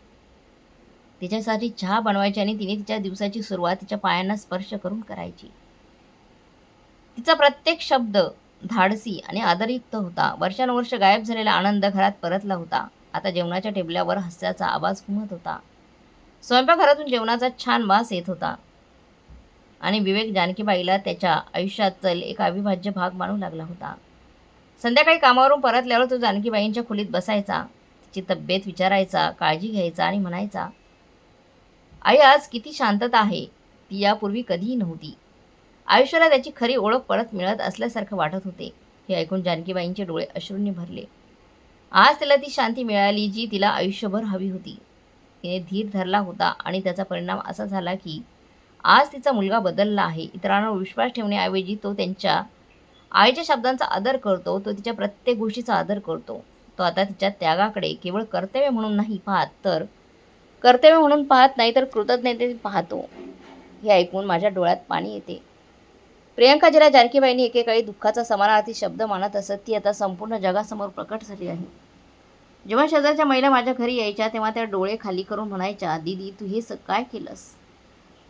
[SPEAKER 1] तिच्यासाठी चहा बनवायची आणि तिने तिच्या दिवसाची सुरुवात तिच्या पायांना स्पर्श करून करायची. तिचा प्रत्येक शब्द धाडसी आणि आदरयुक्त होता. वर्षानुवर्ष गायब झालेला आनंद घरात परतला होता. आता जेवणाच्या टेबलावर हास्याचा आवाज घुमत होता. स्वयंपाकघरातून जेवणाचा छान वास येत होता आणि विवेक जानकीबाईला त्याच्या आयुष्याचा एक अविभाज्य भाग मानू लागला होता. संध्याकाळी कामावरून परतल्यावर तो जानकीबाईंच्या खोलीत बसायचा, तिची तब्येत विचारायचा, काळजी घ्यायचा आणि म्हणायचा, आई, आज किती शांतता आहे. ती यापूर्वी कधीही नव्हती. आयुष्याला त्याची खरी ओळख परत मिळत असल्यासारखं वाटत होते. हे ऐकून जानकीबाईंचे डोळे अश्रूंनी भरले. आज तिला ती शांती मिळाली जी तिला आयुष्यभर हवी होती. तिने धीर धरला होता आणि त्याचा परिणाम असा झाला की आज तिचा मुलगा बदलला आहे. इतरांवर विश्वास ठेवण्याऐवजी तो त्यांच्या आईच्या शब्दांचा आदर करतो. तो तिच्या प्रत्येक गोष्टीचा आदर करतो. तो आता तिच्या त्यागाकडे केवळ कर्तव्य म्हणून नाही पाहत, तर कर्तव्य म्हणून पाहत नाही तर कृतज्ञतेने पाहतो. हे ऐकून माझ्या डोळ्यात पाणी येते. प्रियंका, जिला जानकीबाईंनी एकेकाळी दुःखाचा समानार्थी शब्द मानत असत, ती आता संपूर्ण जगासमोर प्रकट झाली आहे. जेव्हा शेजारच्या महिला माझ्या घरी यायच्या तेव्हा त्या डोळे खाली करून म्हणायच्या, दीदी तू हे काय केलंस?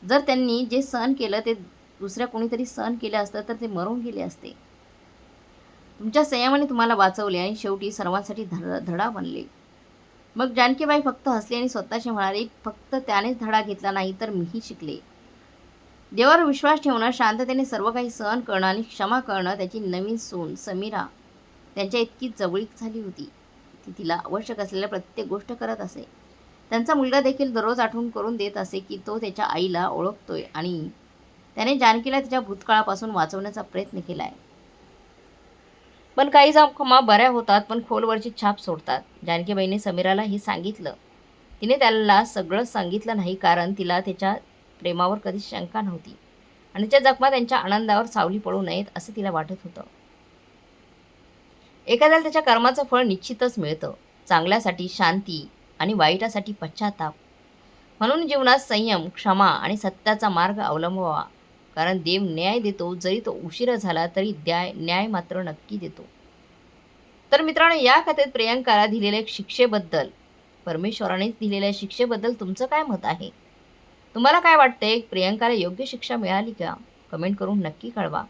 [SPEAKER 1] जर त्यांनी जे सहन केलं ते दुसऱ्या कोणीतरी सहन केलं असतं तर ते मरून गेले असते. तुमच्या संयमाने तुम्हाला वाचवले आणि शेवटी सर्वांसाठी धडा बनले. मग जानकीबाई फक्त हसली आणि स्वतःशी म्हणाली, फक्त त्यानेच धडा घेतला नाही तर मीही शिकले. देवावर विश्वास ठेवणं, शांततेने सर्व काही सहन करणं आणि क्षमा करणं त्याची नवीन सून समीरा त्यांच्या इतकी जवळीक झाली होती. ती तिला आवश्यक असलेल्या प्रत्येक गोष्ट करत असे. त्यांचा मुलगा देखील दररोज आठवण करून देत असे की तो त्याच्या आईला ओळखतोय आणि त्याने जानकीला तिच्या भूतकाळापासून वाचवण्याचा प्रयत्न केलाय. पण काही जखमा बऱ्या होतात पण खोलवरची छाप सोडतात. जानकीबाईंनी समीराला हे सांगितलं. तिने त्याला सगळं सांगितलं नाही कारण तिला त्याच्या प्रेमावर कधीच शंका नव्हती आणि त्या जखमा त्यांच्या आनंदावर सावली पडू नयेत असं तिला वाटत होतं. एखाद्याला त्याच्या कर्माचं फळ निश्चितच मिळतं. चांगल्यासाठी शांती आणि वाईटासाठी पश्चाताप. म्हणून जीवनात संयम, क्षमा आणि सत्याचा मार्ग अवलंबावा. कारण देव न्याय देतो, जरी तो उशिरा झाला तरी न्याय मात्र नक्की देतो. तर मित्रांनो, या कथेत प्रियंकाला दिलेल्या शिक्षेबद्दल, परमेश्वरानेच दिलेल्या शिक्षेबद्दल तुमचं काय मत आहे? तुम्हाला काय वाटतंय? प्रियंकाला योग्य शिक्षा मिळाली का? कमेंट करून नक्की कळवा.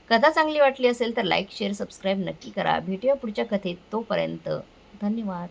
[SPEAKER 1] कथा चांगली वाटली असेल तर लाईक, शेअर, सबस्क्राईब नक्की करा. भेटूया पुढच्या कथेत. तोपर्यंत धन्यवाद.